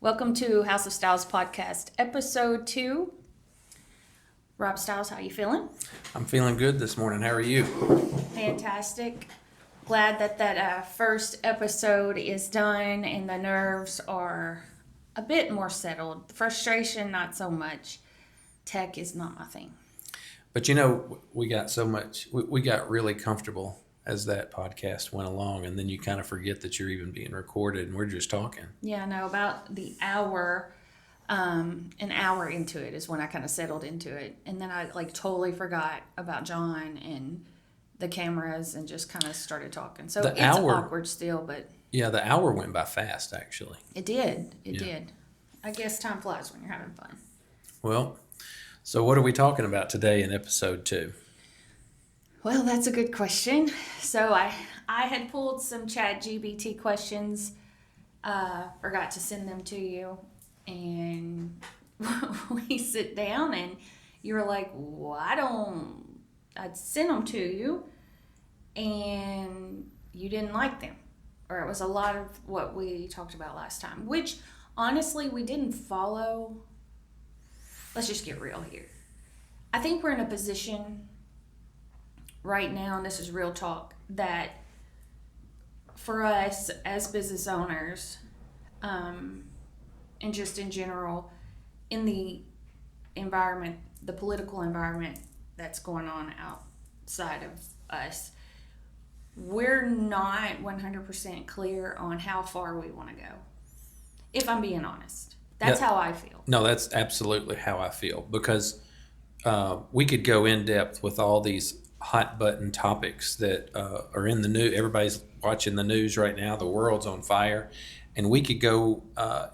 Welcome to House of Stiles podcast, episode 2. Rob Stiles, how you feeling? I'm feeling good this morning. How are you? Fantastic. Glad that first episode is done and the nerves are a bit more settled. The frustration, not so much. Tech is not my thing. But we got so much, we got really comfortable as that podcast went along, and then you kind of forget that you're even being recorded and we're just talking. Yeah, no, about the hour, an hour into it is when I kind of settled into it. And then I totally forgot about John and the cameras and just kind of started talking. So it's awkward still, but. Yeah, the hour went by fast, actually. It did. It did. I guess time flies when you're having fun. Well, so what are we talking about today in episode 2? Well, that's a good question. So I had pulled some ChatGPT questions, forgot to send them to you, and we sit down and you were like, well, I'd send them to you, and you didn't like them. Or it was a lot of what we talked about last time, which honestly we didn't follow. Let's just get real here. I think we're in a position right now, and this is real talk, that for us as business owners, and just in general, in the environment, the political environment that's going on outside of us, we're not 100% clear on how far we want to go. If I'm being honest, that's how I feel. No, that's absolutely how I feel, because we could go in depth with all these hot button topics that are in the news. Everybody's watching the news right now. The world's on fire, and we could go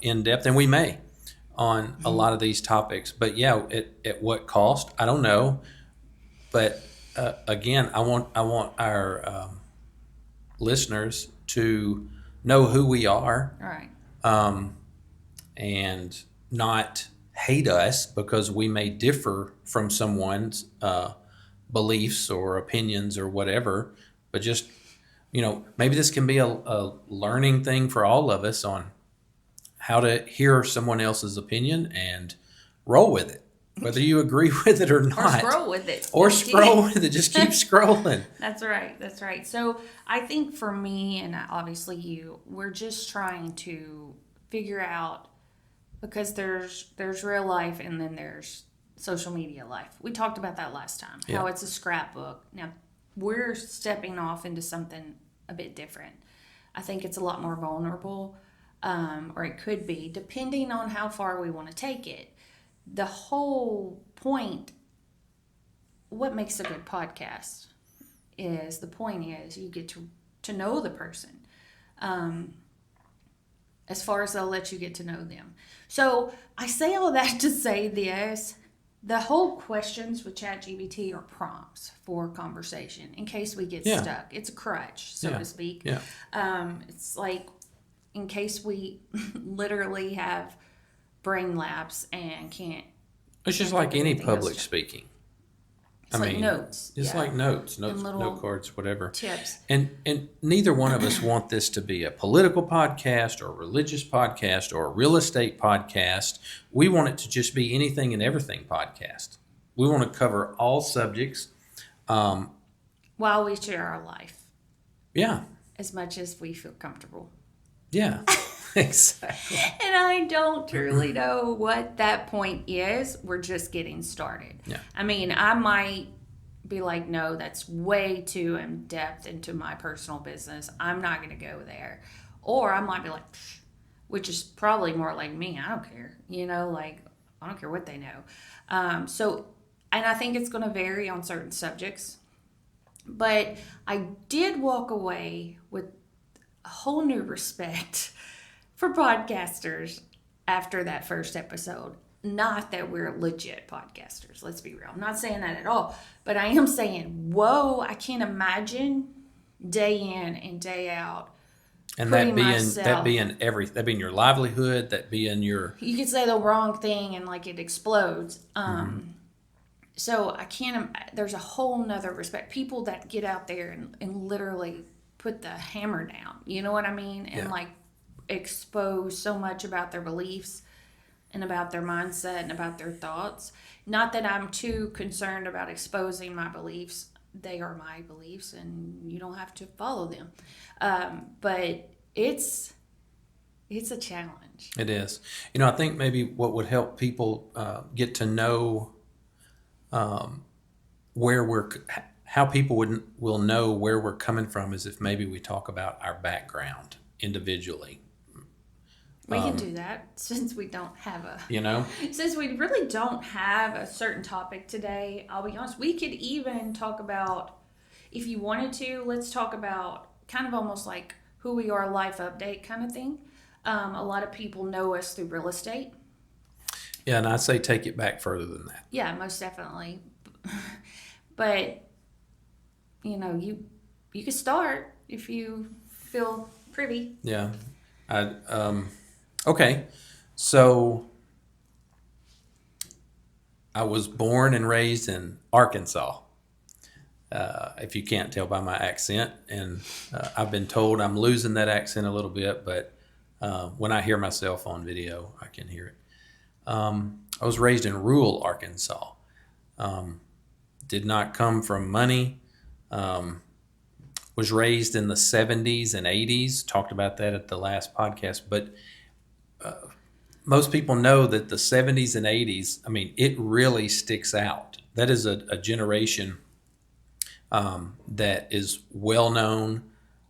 in depth, and we may, on a lot of these topics. But yeah, at what cost? I don't know. But again, I want our listeners to know who we are, Right? And not hate us because we may differ from someone's beliefs or opinions or whatever, but just, maybe this can be a learning thing for all of us on how to hear someone else's opinion and roll with it, whether you agree with it or not. Or scroll with it. Or scroll with it. Just keep scrolling. That's right. So I think for me, and obviously you, we're just trying to figure out, because there's real life and then there's social media life. We talked about that last time, how it's a scrapbook. Now, we're stepping off into something a bit different. I think it's a lot more vulnerable, or it could be, depending on how far we want to take it. The whole point, what makes a good podcast is, the point is you get to know the person. As far as they'll let you get to know them. So I say all that to say this. The whole questions with ChatGPT are prompts for conversation in case we get stuck. It's a crutch, so to speak. Yeah. It's like in case we literally have brain lapse and can't. It's just like any public speaking. It's like notes. It's like note cards, whatever. Tips. And neither one of us want this to be a political podcast or a religious podcast or a real estate podcast. We want it to just be anything and everything podcast. We want to cover all subjects. While we share our life. Yeah. As much as we feel comfortable. Yeah. Exactly. And I don't truly know what that point is. We're just getting started. Yeah. I mean, I might be like, no, that's way too in depth into my personal business. I'm not going to go there. Or I might be like, which is probably more like me. I don't care. I don't care what they know. And I think it's going to vary on certain subjects. But I did walk away with a whole new respect for podcasters after that first episode. Not that we're legit podcasters, let's be real. I'm not saying that at all, but I am saying, whoa, I can't imagine day in and day out. And that being your livelihood, that being your. You could say the wrong thing and it explodes. So I can't. There's a whole nother respect. People that get out there and literally put the hammer down. You know what I mean? And expose so much about their beliefs and about their mindset and about their thoughts. Not that I'm too concerned about exposing my beliefs. They are my beliefs, and you don't have to follow them. But it's a challenge. It is. I think maybe what would help people get to know where how people will know where we're coming from is if maybe we talk about our background individually. We can do that since we don't have You know, since we really don't have a certain topic today. I'll be honest. We could even talk about, if you wanted to, let's talk about kind of almost like who we are, life update kind of thing. A lot of people know us through real estate. yeah, and I say take it back further than that. Yeah, most definitely. But you could start if you feel privy. Yeah, okay, so I was born and raised in Arkansas. If you can't tell by my accent, and I've been told I'm losing that accent a little bit, but when I hear myself on video, I can hear it. I was raised in rural Arkansas. Did not come from money. Was raised in the 70s and 80s. Talked about that at the last podcast, but most people know that the 70s and 80s, I mean, it really sticks out. That is a generation that is well known,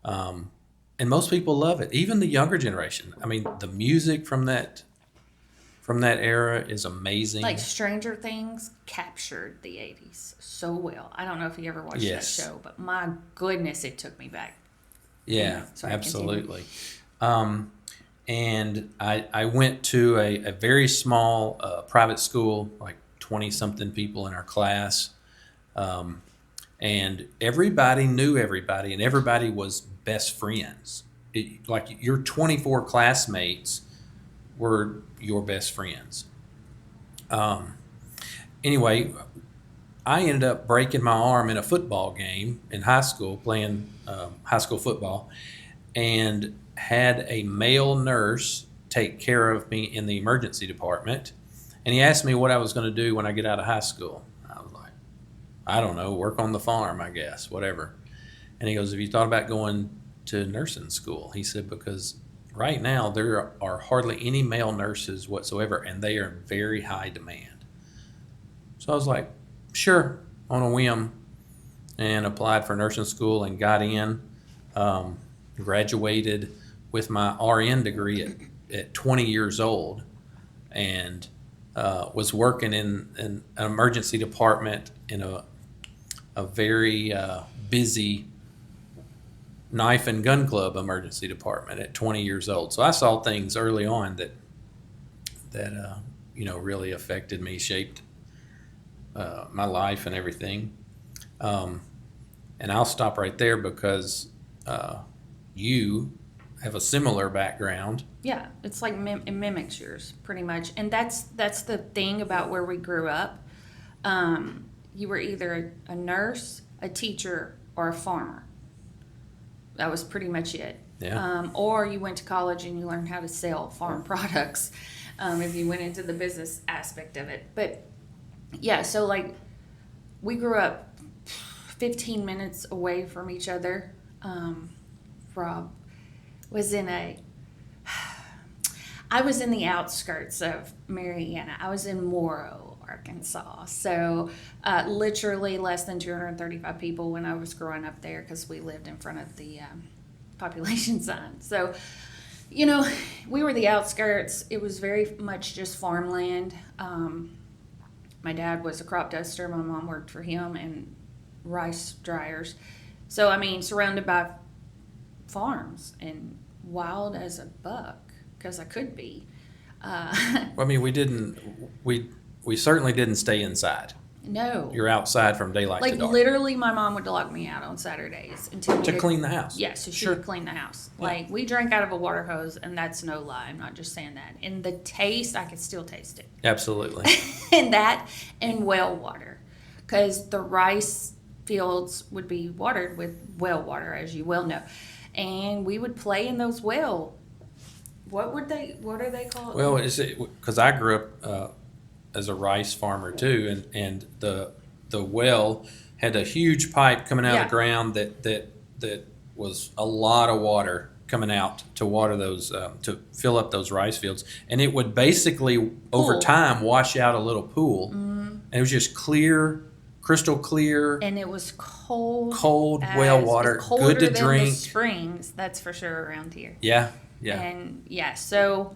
and most people love it. Even the younger generation. I mean, the music from that era is amazing. Like Stranger Things captured the 80s so well. I don't know if you ever watched that show, but my goodness, it took me back. Yeah, absolutely. And I went to a very small private school, like 20-something people in our class. And everybody knew everybody, and everybody was best friends. Like your 24 classmates were your best friends. Anyway, I ended up breaking my arm in a football game in high school, playing high school football, and had a male nurse take care of me in the emergency department. And he asked me what I was going to do when I get out of high school. I was like, I don't know, work on the farm, I guess, whatever. And he goes, have you thought about going to nursing school? He said, because right now there are hardly any male nurses whatsoever, and they are in very high demand. So I was like, sure, on a whim, and applied for nursing school and got in. Graduated with my RN degree at 20 years old, and was working in an emergency department in a very busy knife and gun club emergency department at 20 years old. So I saw things early on that really affected me, shaped my life and everything. And I'll stop right there because you have a similar background. Yeah, it's like it mimics yours pretty much, and that's the thing about where we grew up. You were either a nurse, a teacher, or a farmer. That was pretty much it. Yeah. Or you went to college and you learned how to sell farm products. If you went into the business aspect of it, but yeah, so like we grew up 15 minutes away from each other. Rob was I was in the outskirts of Marianna. I was in Morrow, Arkansas. So literally less than 235 people when I was growing up there because we lived in front of the population sign. So, we were the outskirts. It was very much just farmland. My dad was a crop duster. My mom worked for him and rice dryers. So, surrounded by farms and wild as a buck, because I could be. We certainly didn't stay inside. No. You're outside from daylight to Like dark. literally my mom would lock me out on Saturdays until To clean the house. Yeah, so she Sure. would clean the house. Yeah. Like we drank out of a water hose, and that's no lie. I'm not just saying that. And the taste, I could still taste it. Absolutely. And that and well water, because the rice fields would be watered with well water, as you well know, and we would play in those well What are they called? Well, is it because I grew up as a rice farmer too, and the well had a huge pipe coming out of Yeah. the ground that was a lot of water coming out to water those to fill up those rice fields, and it would basically over Pool. time wash out a little pool, and it was just clear, crystal clear, And it was cold. cold well water, It's colder good to than the drink. springs, that's for sure around here. Yeah, yeah. And yeah, so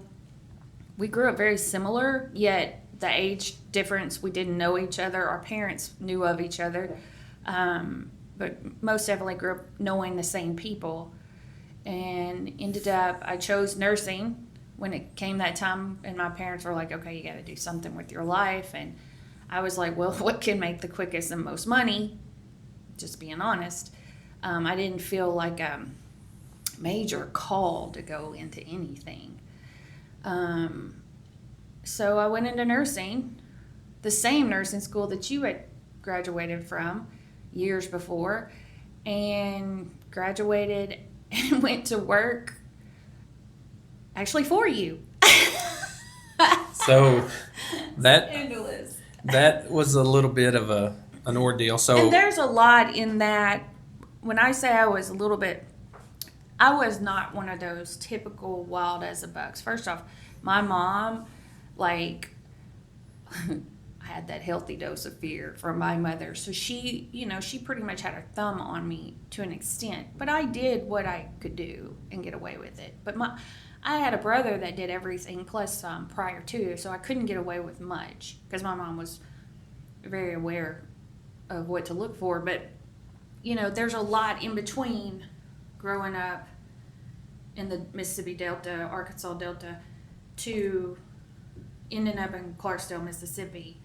we grew up very similar, yet the age difference, we didn't know each other. Our parents knew of each other, but most definitely grew up knowing the same people. And ended up, I chose nursing when it came that time, and my parents were like, okay, you got to do something with your life. And I was like, well, what can make the quickest and most money? Just being honest. I didn't feel like a major call to go into anything. So I went into nursing, the same nursing school that you had graduated from years before, and graduated and went to work actually for you. So that Scandalous. that was a little bit of an ordeal. So And there's a lot in that. When I say I was a little bit, I was not one of those typical wild as a bucks. First off, my mom, like, I had that healthy dose of fear from my mother. So she, she pretty much had her thumb on me to an extent. But I did what I could do and get away with it. But I had a brother that did everything plus some prior to, so I couldn't get away with much because my mom was very aware of what to look for. But, there's a lot in between growing up in the Mississippi Delta, Arkansas Delta, to ending up in Clarksdale, Mississippi.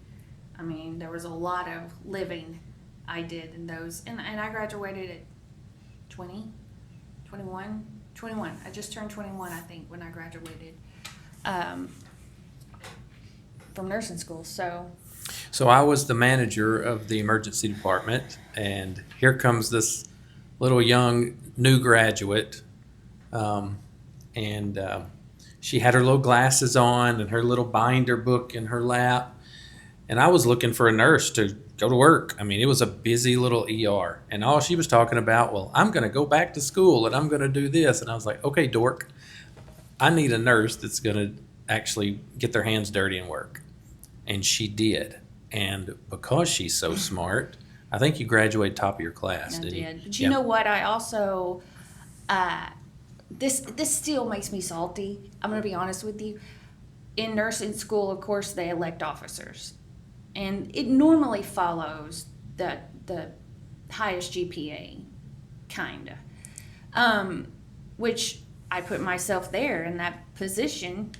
I mean, there was a lot of living I did in those. And I graduated at 20, 21. I just turned 21, I think, when I graduated from nursing school. So I was the manager of the emergency department, and here comes this little young new graduate, and she had her little glasses on and her little binder book in her lap, and I was looking for a nurse to go to work. I mean, it was a busy little ER, and all she was talking about, well, I'm going to go back to school and I'm going to do this, and I was like, okay, dork, I need a nurse that's going to actually get their hands dirty and work, and she did. And because she's so smart, I think you graduated top of your class, I didn't you? did. But you know what? I also, this still makes me salty. I'm going to be honest with you. In nursing school, of course, they elect officers. And it normally follows the highest GPA, kind of. Which I put myself there in that position.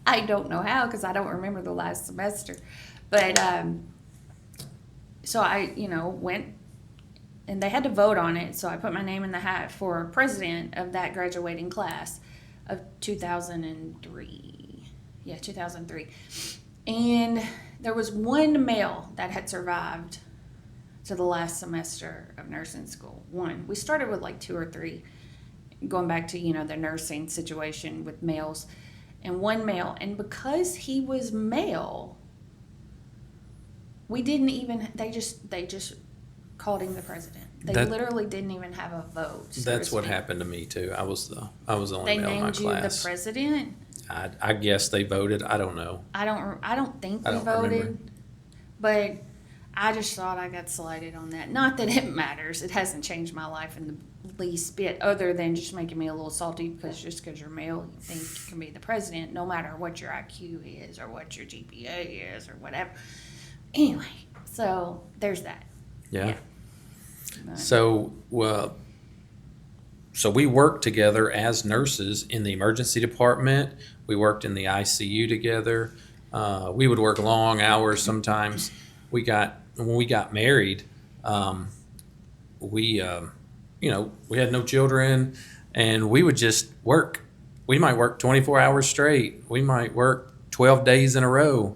I don't know how because I don't remember the last semester. But so I, went, and they had to vote on it. So I put my name in the hat for president of that graduating class of 2003. Yeah, 2003. And there was one male that had survived to the last semester of nursing school. One. We started with like 2 or 3, going back to, the nursing situation with males. And one male. And because he was male, we didn't even, they just called him the president. They literally didn't even have a vote. That's what happened to me too. I was the only male in my class. They named you the president? I guess they voted. I don't know. I don't think I we don't voted, remember. but I just thought I got slighted on that. Not that it matters. It hasn't changed my life in the least bit, other than just making me a little salty because you're male, you think you can be the president, no matter what your IQ is or what your GPA is or whatever. Anyway, so there's that. Yeah. Yeah. So we worked together as nurses in the emergency department. We worked in the ICU together. We would work long hours sometimes. When we got married, we had no children, and we would just work. We might work 24 hours straight. We might work 12 days in a row.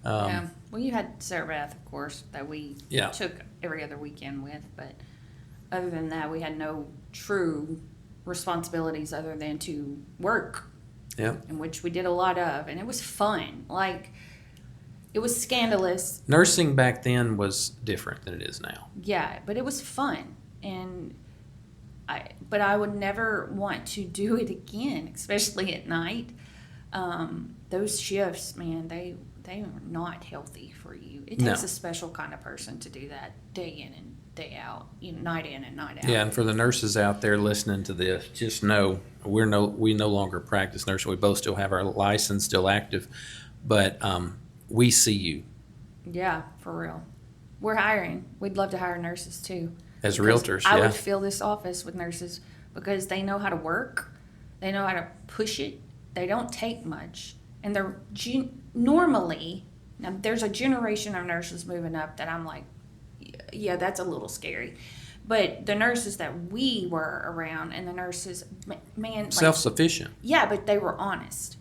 Yeah. Well, you had Sarah Beth, of course, that we Yeah. took every other weekend with, but other than that, we had no true responsibilities other than to work. Yeah. in which we did a lot of, and it was fun. Like, it was scandalous, Nursing back then was different than it is now. yeah, but it was fun. And but I would never want to do it again, especially at night. Those shifts, man, they are not healthy for you. It takes No. a special kind of person to do that day in and day out, night in and night out. Yeah, and for the nurses out there listening to this, just know we no longer practice nursing. We both still have our license still active, but we see you Yeah, for real. We're hiring. We'd love to hire nurses too. as Because realtors. I Yeah. would fill this office with nurses because they know how to work, they know how to push it, they don't take much, and they're normally, now there's a generation of nurses moving up that I'm like, yeah, that's a little scary. But the nurses that we were around and the nurses, man, like, Self-sufficient. yeah, but they were honest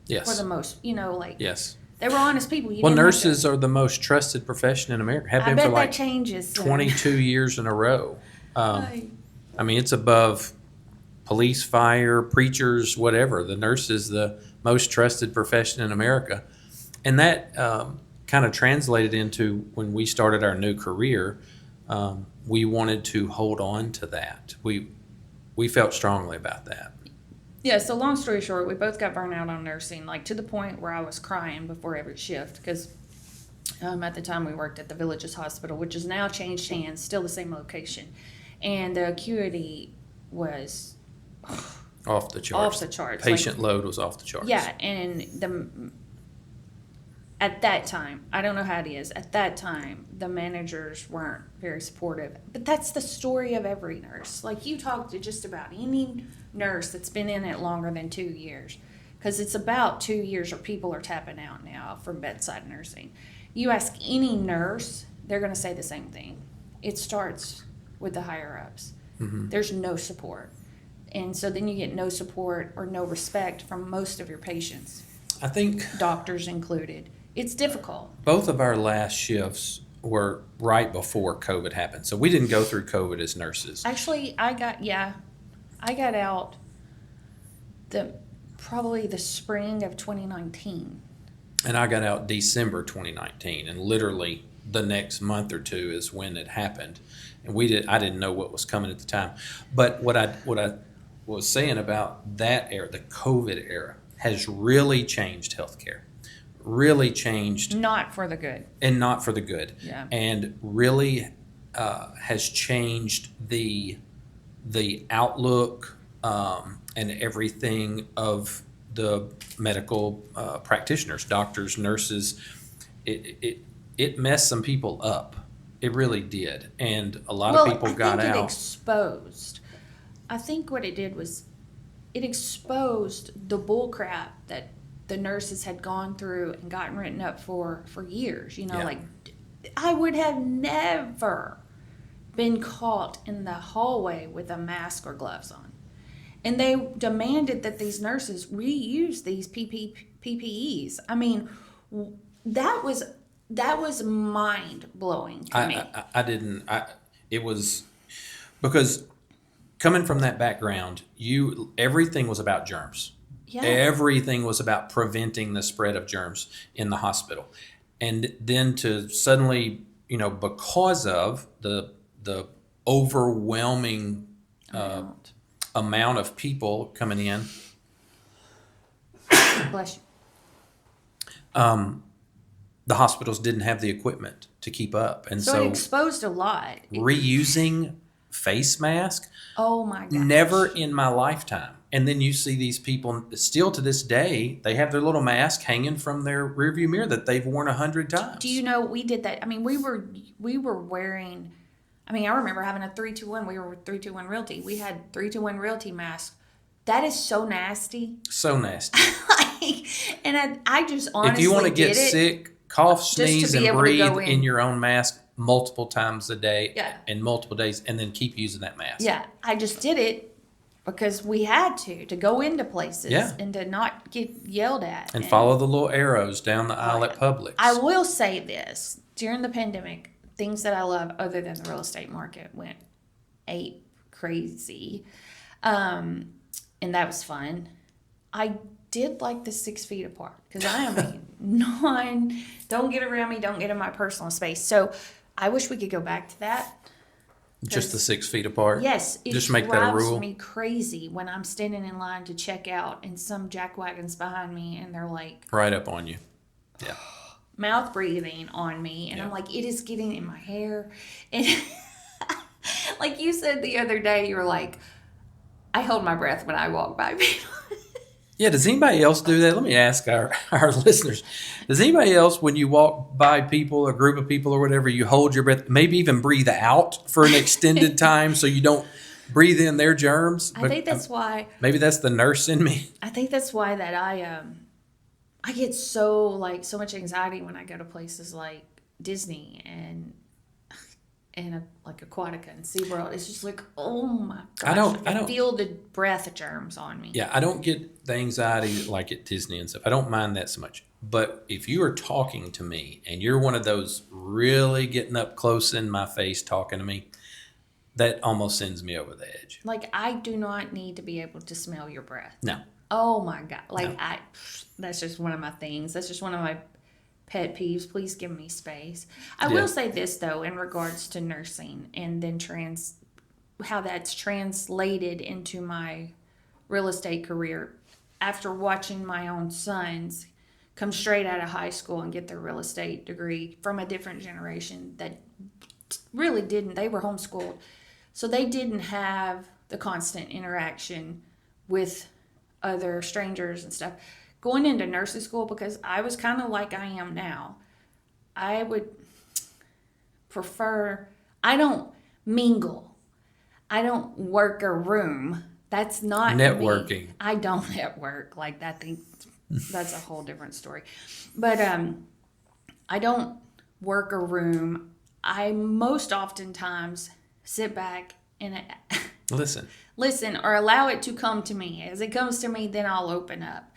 for Yes. the most, like, Yes. they were honest people. You Well, didn't have to- nurses are the most trusted profession in America. Have I been bet for that like changes. soon. 22 years in a row. Right. I mean, it's above police, fire, preachers, whatever. The nurse is the most trusted profession in America. And that kind of translated into when we started our new career, we wanted to hold on to that. We felt strongly about that. Yeah, so long story short, we both got burned out on nursing, like to the point where I was crying before every shift because at the time we worked at the Villages Hospital, which has now changed hands, still the same location. And the acuity was Off the charts. off the charts. Patient load was off the charts. Yeah, and at that time, I don't know how it is, at that time, the managers weren't very supportive. But that's the story of every nurse. Like, you talk to just about any nurse that's been in it longer than 2 years, because it's about 2 years or people are tapping out now from bedside nursing. You ask any nurse, they're going to say the same thing. It starts with the higher ups. Mm-hmm. There's no support. And so then you get no support or no respect from most of your patients, I think doctors included. It's difficult. both of our last shifts were right before COVID happened. So we didn't go through COVID as nurses. Actually, I got out probably the spring of 2019. And I got out December 2019, and literally the next month or two is when it happened. And I didn't know what was coming at the time. But what I was saying about that era, the COVID era, has really changed healthcare. Really changed, Not for the good. and not for the good. Yeah. And really has changed the outlook and everything of the medical practitioners, doctors, nurses. It messed some people up. It really did, and a lot of people got I think it out. exposed. I think what it did was it exposed the bull crap that the nurses had gone through and gotten written up for years. Yeah. Like, I would have never been caught in the hallway with a mask or gloves on. And they demanded that these nurses reuse these PPEs. I mean, that was mind blowing to me. It was because coming from that background, everything was about germs. Yeah. Everything was about preventing the spread of germs in the hospital. And then to suddenly, because of the overwhelming amount of people coming in, Bless you. the hospitals didn't have the equipment to keep up. And So it exposed a lot. reusing face mask, Oh my gosh. never in my lifetime. And then you see these people still to this day, they have their little mask hanging from their rearview mirror that they've worn 100 times. Do you know we did that? I mean, we were wearing. I mean, I remember having a 321. We were with 321 Realty. We had 321 Realty masks. That is so nasty. So nasty. And I just honestly If you want to did get it sick, cough, just to sneeze, be and able to go breathe in. in your own mask multiple times a day Yeah. and multiple days, and then keep using that mask. Yeah, I just did it because we had to go into places Yeah. and to not get yelled at. And follow the little arrows down the aisle at Publix. I will say this. During the pandemic, things that I love other than the real estate market went ape crazy. And that was fun. I did like the 6 feet apart because I am a don't get around me, don't get in my personal space. So I wish we could go back to that. Just the 6 feet apart. Yes, it Just make that a drives rule. me crazy when I'm standing in line to check out and some jackwagon's behind me and they're like Right up on you. Yeah. mouth breathing on me, and Yeah. I'm like, it is getting in my hair. And like you said the other day, you were like, I hold my breath when I walk by people. Yeah, does anybody else do that? Let me ask our listeners. Does anybody else, when you walk by people, a group of people or whatever, you hold your breath, maybe even breathe out for an extended time so you don't breathe in their germs? I think that's why. Maybe that's the nurse in me. I think that's why that I get so much anxiety when I go to places like Disney and like Aquatica and SeaWorld. It's just like, oh my gosh, I don't feel the breath germs on me. Yeah, I don't get the anxiety like at Disney and stuff. I don't mind that so much. But if you are talking to me and you're one of those really getting up close in my face talking to me, that almost sends me over the edge. Like, I do not need to be able to smell your breath. No. Oh my God. No. That's just one of my things. That's just one of my pet peeves. Please give me space. I Yeah. will say this though, in regards to nursing and then how that's translated into my real estate career. After watching my own sons come straight out of high school and get their real estate degree from a different generation that really didn't, they were homeschooled. So they didn't have the constant interaction with other strangers and stuff. Going into nursing school, because I was kind of like I am now, I would prefer, I don't mingle. I don't work a room. That's not Networking. Me. I don't network like that. That's a whole different story. But I don't work a room. I most oftentimes sit back and listen or allow it to come to me. As it comes to me, then I'll open up.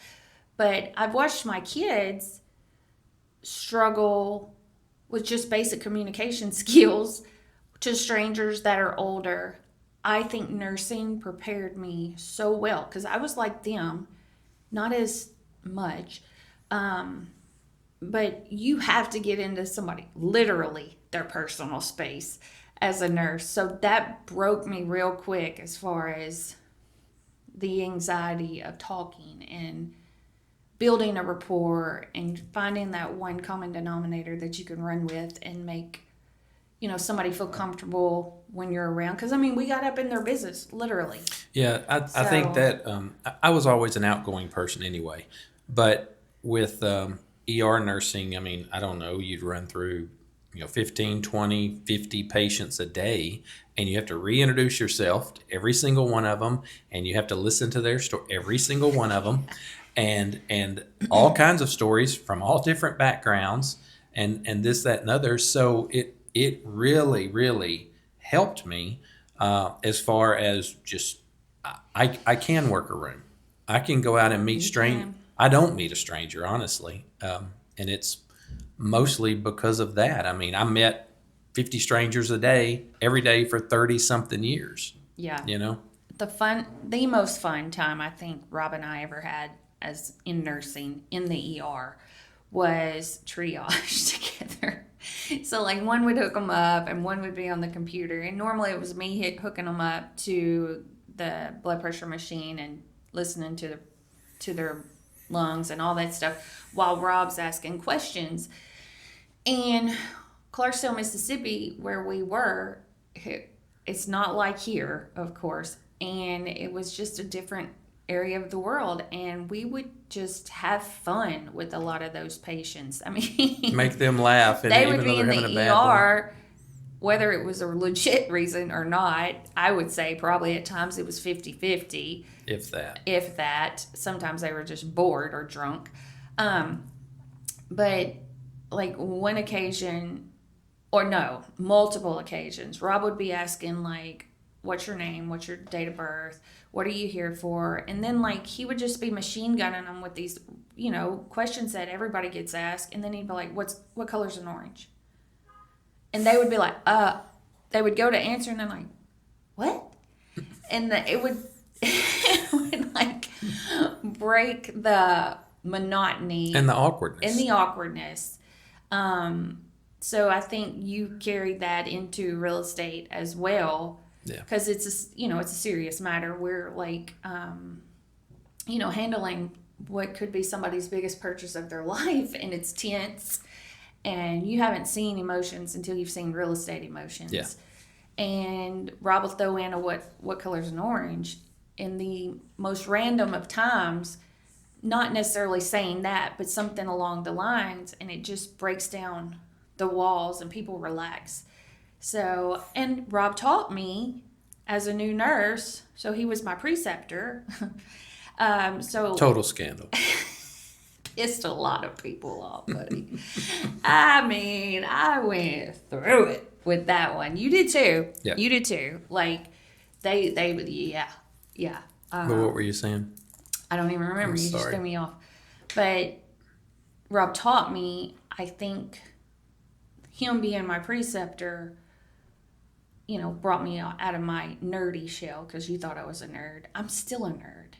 But I've watched my kids struggle with just basic communication skills to strangers that are older. I think nursing prepared me so well because I was like them, not as much. But you have to get into somebody, literally their personal space as a nurse. So that broke me real quick as far as the anxiety of talking and building a rapport and finding that one common denominator that you can run with and make, somebody feel comfortable when you're around. Because, we got up in their business, literally. Yeah, I think that I was always an outgoing person anyway. But with ER nursing, I don't know, you'd run through 15, 20, 50 patients a day, and you have to reintroduce yourself to every single one of them, and you have to listen to their story, every single one of them, and all kinds of stories from all different backgrounds, and this, that, and others. So it really, really helped me as far as just I can work a room. I can go out and meet strangers. I don't meet a stranger, honestly, and it's mostly because of that. I met 50 strangers a day, every day for 30-something years. Yeah. The most fun time I think Rob and I ever had as in nursing in the ER was triage together. So one would hook them up and one would be on the computer. And normally it was me hooking them up to the blood pressure machine and listening to their lungs and all that stuff while Rob's asking questions. And Clarksdale, Mississippi, where we were, it's not like here, of course, and it was just a different area of the world, and we would just have fun with a lot of those patients. Make them laugh, and they even would though be in they're having the a bad ER, whether it was a legit reason or not. I would say probably at times it was 50-50. If that. Sometimes they were just bored or drunk. But one occasion, or no, multiple occasions, Rob would be asking what's your name? What's your date of birth? What are you here for? And then he would just be machine gunning them with these, questions that everybody gets asked. And then he'd be like, what color's an orange? And they would be like, they would go to answer and they're like, what? And it would break the monotony And the awkwardness. and the awkwardness. So I think you carried that into real estate as well, Yeah. because it's a serious matter. We're like, handling what could be somebody's biggest purchase of their life, and it's tense, and you haven't seen emotions until you've seen real estate emotions. Yeah. And Rob will throw in a what color's an orange in the most random of times, not necessarily saying that, but something along the lines, and it just breaks down the walls and people relax. So, and Rob taught me as a new nurse, so he was my preceptor. So Total scandal. pissed a lot of people off, buddy. I mean, I went through it with that one. You did too. Yeah. You did too. Like they would, yeah. But what were you saying? I don't even remember. I'm You just sorry. threw me off. But Rob taught me, I think him being my preceptor, brought me out of my nerdy shell, because you thought I was a nerd. I'm still a nerd.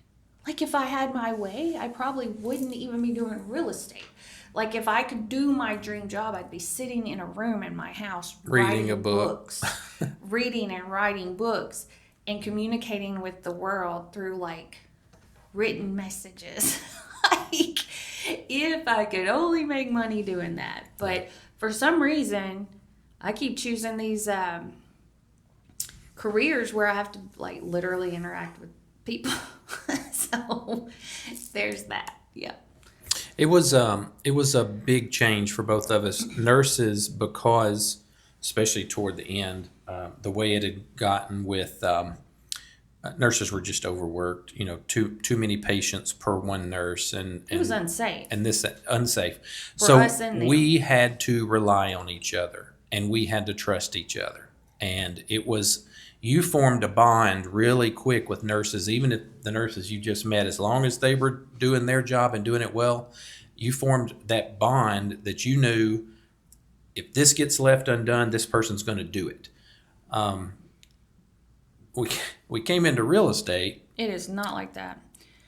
Like, if I had my way, I probably wouldn't even be doing real estate. Like, if I could do my dream job, I'd be sitting in a room in my house Reading writing a book. books, reading and writing books, and communicating with the world through, like, written messages. Like, if I could only make money doing that. But for some reason, I keep choosing these careers where I have to, like, literally interact with people. So there's that. Yeah. It was a big change for both of us nurses, because especially toward the end, the way it had gotten with nurses were just overworked. Too many patients per one nurse, and It was unsafe. and this unsafe. For So us and them. we had to rely on each other, and we had to trust each other, and it was. You formed a bond really quick with nurses, even if the nurses you just met, as long as they were doing their job and doing it well, you formed that bond that you knew if this gets left undone, this person's going to do it. We came into real estate. It is not like that.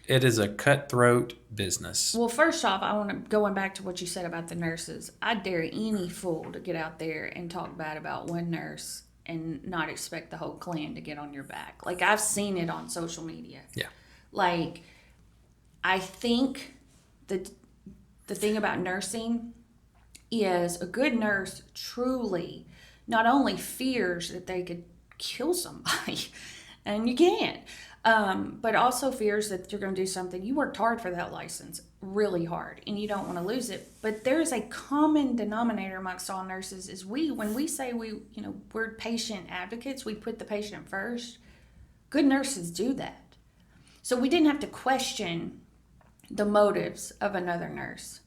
It is a cutthroat business. Well, first off, going back to what you said about the nurses, I dare any fool to get out there and talk bad about one nurse and not expect the whole clan to get on your back. Like, I've seen it on social media. Yeah. Like, I think the thing about nursing is a good nurse truly not only fears that they could kill somebody, and you can't, but also fears that you're going to do something. You worked hard for that license, really hard, and you don't want to lose it. But there is a common denominator amongst all nurses is when we say we're patient advocates, we put the patient first. Good nurses do that. So we didn't have to question the motives of another nurse.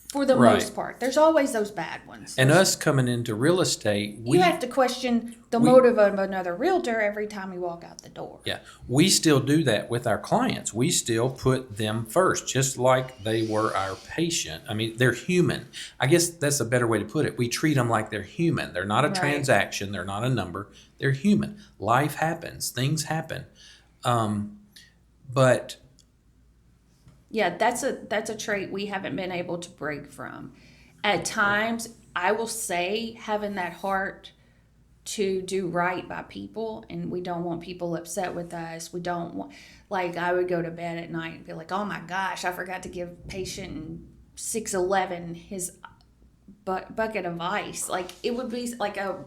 For the Right. most part, there's always those bad ones. And us coming into real estate, You have to question the motive of another realtor every time you walk out the door. Yeah, we still do that with our clients. We still put them first, just like they were our patient. I mean, they're human. I guess that's a better way to put it. We treat them like they're human. They're not a Right. transaction. They're not a number. They're human. Life happens. Things happen. But Yeah, that's a trait we haven't been able to break from. At times, I will say, having that heart to do right by people, and we don't want people upset with us. We don't want, like, I would go to bed at night and be like, oh my gosh, I forgot to give patient 611 his bucket of ice. Like, it would be like a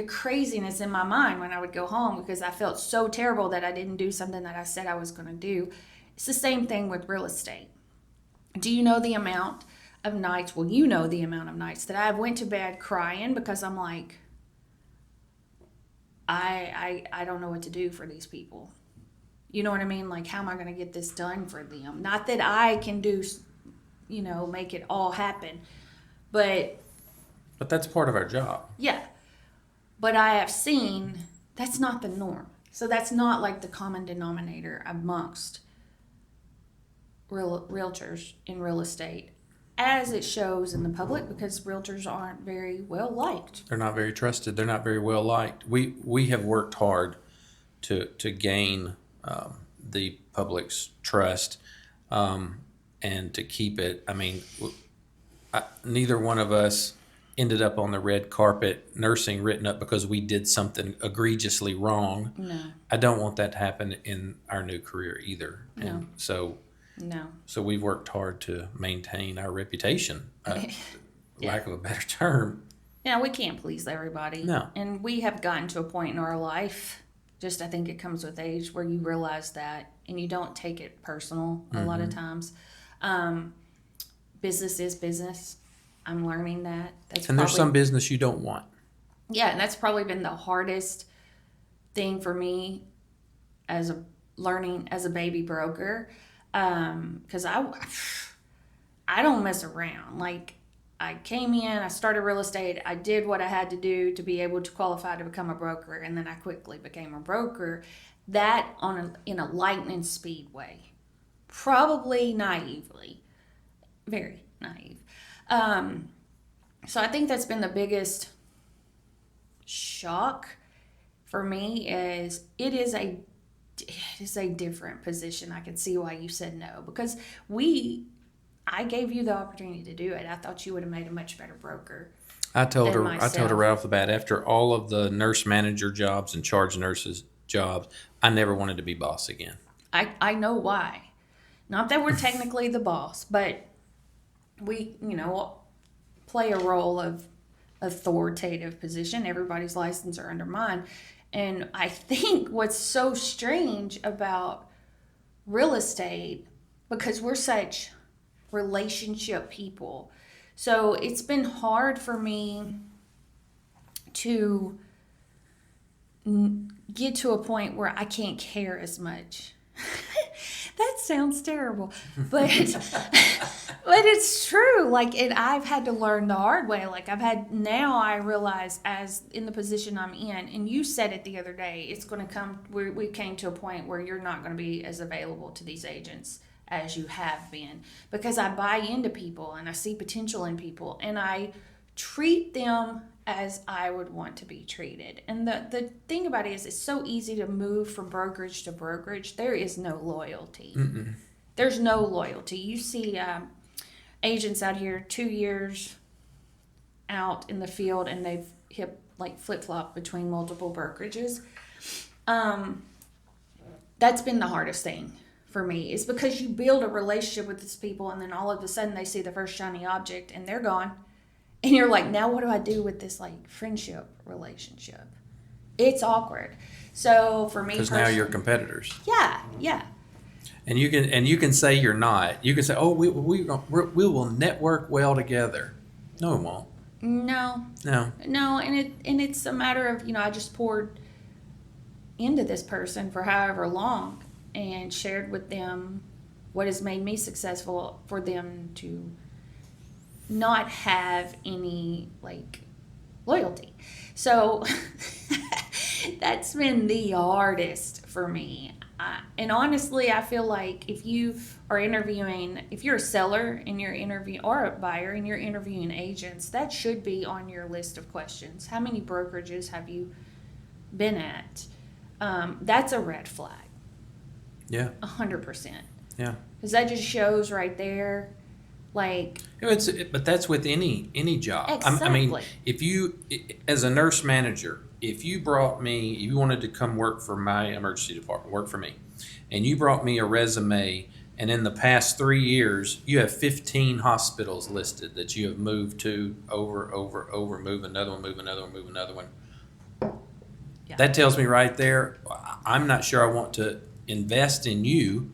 craziness in my mind when I would go home, because I felt so terrible that I didn't do something that I said I was going to do. It's the same thing with real estate. Do you know the amount of nights, well, you know the amount of nights that I went to bed crying because I'm like, I don't know what to do for these people. You know what I mean? Like, how am I going to get this done for them? Not that I can do, make it all happen, but that's part of our job. yeah. But I have seen that's not the norm. So that's not like the common denominator amongst realtors in real estate, as it shows in the public, because realtors aren't very well liked. They're not very trusted. They're not very well liked. We have worked hard to gain the public's trust, and to keep it. I mean, neither one of us ended up on the red carpet nursing written up because we did something egregiously wrong. No, I don't want that to happen in our new career either. No. And so no. we've worked hard to maintain our reputation, Yeah. lack of a better term. Yeah, we can't please everybody. No. And we have gotten to a point in our life, just I think it comes with age, where you realize that and you don't take it personal a lot of times. Business is business. I'm learning that. And there's some business you don't want. Yeah, and that's probably been the hardest thing for me as a baby broker, because I don't mess around. Like, I came in, I started real estate, I did what I had to do to be able to qualify to become a broker, and then I quickly became a broker. That in a lightning speed way, probably naively, very naive. So I think that's been the biggest shock for me. Is it is a different position. I can see why you said no, because I gave you the opportunity to do it. I thought you would have made a much better broker. I told her myself. right off the bat, after all of the nurse manager jobs and charge nurses jobs, I never wanted to be boss again. I know why. Not that we're technically the boss, but we, play a role of authoritative position. Everybody's license are under mine. And I think what's so strange about real estate, because we're such relationship people, so it's been hard for me to get to a point where I can't care as much. That sounds terrible, but but it's true. Like, I've had to learn the hard way. Like, now I realize, as in the position I'm in, and you said it the other day, it's going to come, we came to a point where you're not going to be as available to these agents as you have been, because I buy into people and I see potential in people and I treat them as I would want to be treated. And the thing about it is, it's so easy to move from brokerage to brokerage. There is no loyalty. Mm-mm. There's no loyalty. You see agents out here 2 years out in the field and they've flip-flop between multiple brokerages. That's been the hardest thing for me, is because you build a relationship with these people and then all of a sudden they see the first shiny object and they're gone. And you're like, now what do I do with this friendship relationship? It's awkward. So for me, because now you're competitors. Yeah. And you can say you're not. You can say, oh, we will network well together. No, it won't. No, and it's a matter of, I just poured into this person for however long and shared with them what has made me successful, for them to not have any loyalty. So that's been the hardest for me. And honestly, I feel like if you are interviewing, if you're a seller and you're interviewing, or a buyer and you're interviewing agents, that should be on your list of questions. How many brokerages have you been at? That's a red flag. Yeah. 100%. Yeah. Because that just shows right there, but that's with any job. Exactly. I mean, if you, as a nurse manager, if you wanted to come work for my emergency department, work for me, and you brought me a resume, and in the past 3 years, you have 15 hospitals listed that you have moved to over, move another one, move another one, move another one. Yeah. That tells me right there, I'm not sure I want to invest in you,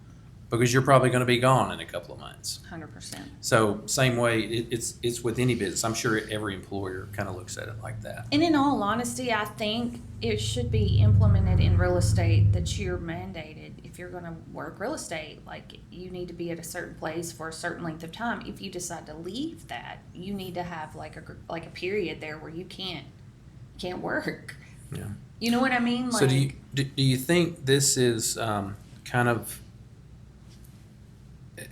because you're probably going to be gone in a couple of months. 100%. So same way, it's with any business. I'm sure every employer kind of looks at it like that. And in all honesty, I think it should be implemented in real estate that you're mandated. If you're going to work real estate, you need to be at a certain place for a certain length of time. If you decide to leave that, you need to have a period there where you can't work. Yeah. You know what I mean? So do you think this is kind of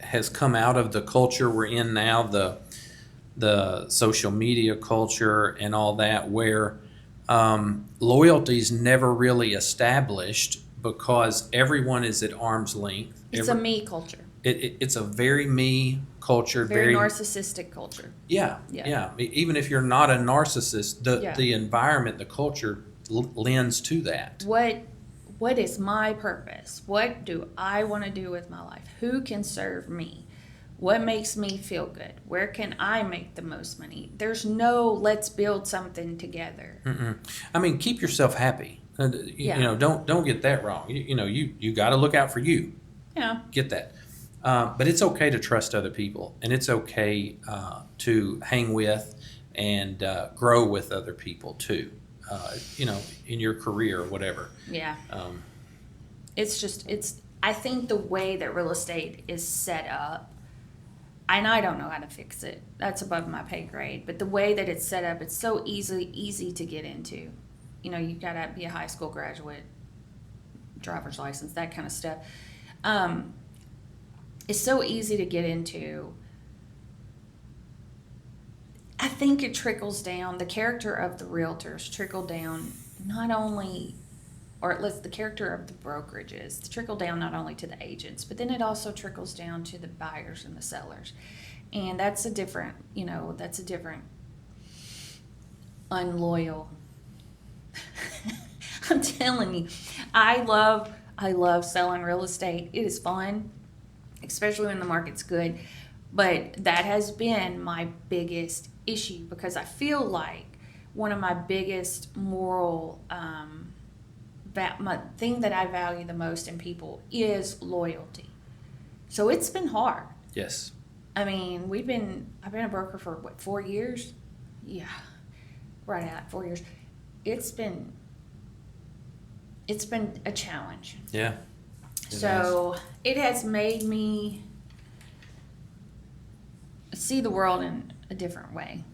has come out of the culture we're in now, the social media culture and all that, where loyalty's never really established because everyone is at arm's length. It's a me culture. It's a very me culture, Very narcissistic culture. Yeah. Even if you're not a narcissist, the environment, the culture lends to that. What is my purpose? What do I want to do with my life? Who can serve me? What makes me feel good? Where can I make the most money? There's no let's build something together. Mm-mm. I mean, keep yourself happy. You know, don't get that wrong. You got to look out for you. Yeah. Get that. But it's okay to trust other people, and it's okay to hang with and grow with other people too. In your career or whatever. Yeah. I think the way that real estate is set up, and I don't know how to fix it. That's above my pay grade. But the way that it's set up, it's so easy to get into. You gotta be a high school graduate, driver's license, that kind of stuff. It's so easy to get into. I think it trickles down, the character of the realtors trickle down not only, or at least the character of the brokerages, trickle down not only to the agents, but then it also trickles down to the buyers and the sellers. And that's a different unloyal. I'm telling you, I love selling real estate. It is fun, especially when the market's good. But that has been my biggest issue, because I feel like one of my biggest moral, my thing that I value the most in people is loyalty. So it's been hard. Yes. I mean, I've been a broker for 4 years? Yeah, right at 4 years. It's been a challenge. Yeah. It has made me see the world in a different way,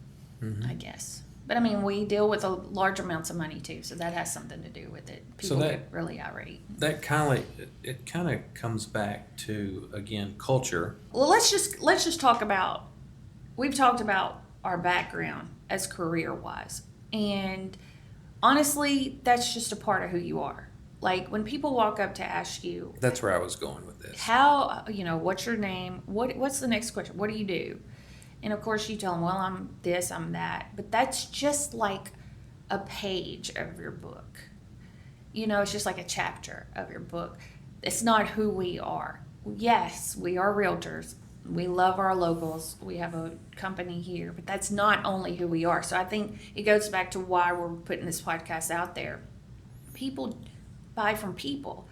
I guess. But I mean, we deal with large amounts of money too, so that has something to do with it. People get really irate. That kind of comes back to, again, culture. Well, let's just talk about. We've talked about our background as career-wise, and honestly, that's just a part of who you are. Like when people walk up to ask you, that's where I was going with this. How, what's your name? What's the next question? What do you do? And of course you tell them, well, I'm this, I'm that. But that's just like a page of your book. It's just like a chapter of your book. It's not who we are. Yes, we are realtors. We love our locals. We have a company here, but that's not only who we are. So I think it goes back to why we're putting this podcast out there. People buy from people.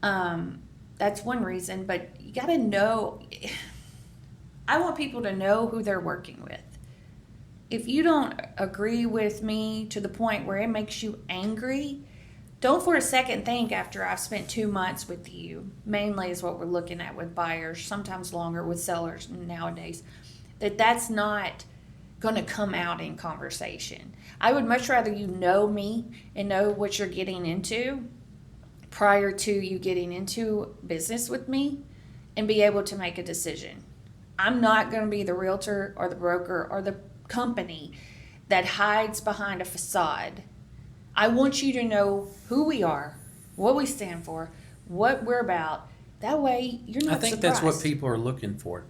That's one reason, but you got to know. I want people to know who they're working with. If you don't agree with me to the point where it makes you angry, don't for a second think after I've spent 2 months with you, mainly is what we're looking at with buyers, sometimes longer with sellers nowadays, that's not going to come out in conversation. I would much rather you know me and know what you're getting into prior to you getting into business with me and be able to make a decision. I'm not going to be the realtor or the broker or the company that hides behind a facade. I want you to know who we are, what we stand for, what we're about. That way, you're not surprised. I think that's what people are looking for.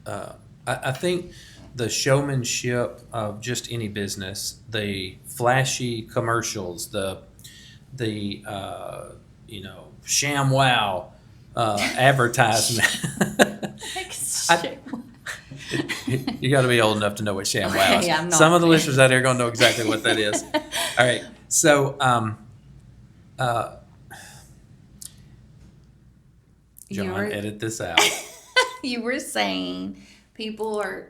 I think the showmanship of just any business, the flashy commercials, the ShamWow advertisement. You got to be old enough to know what ShamWow is. Yeah, some of the listeners out there are going to know exactly what that is. All right. So, John, edit this out. You were saying people are.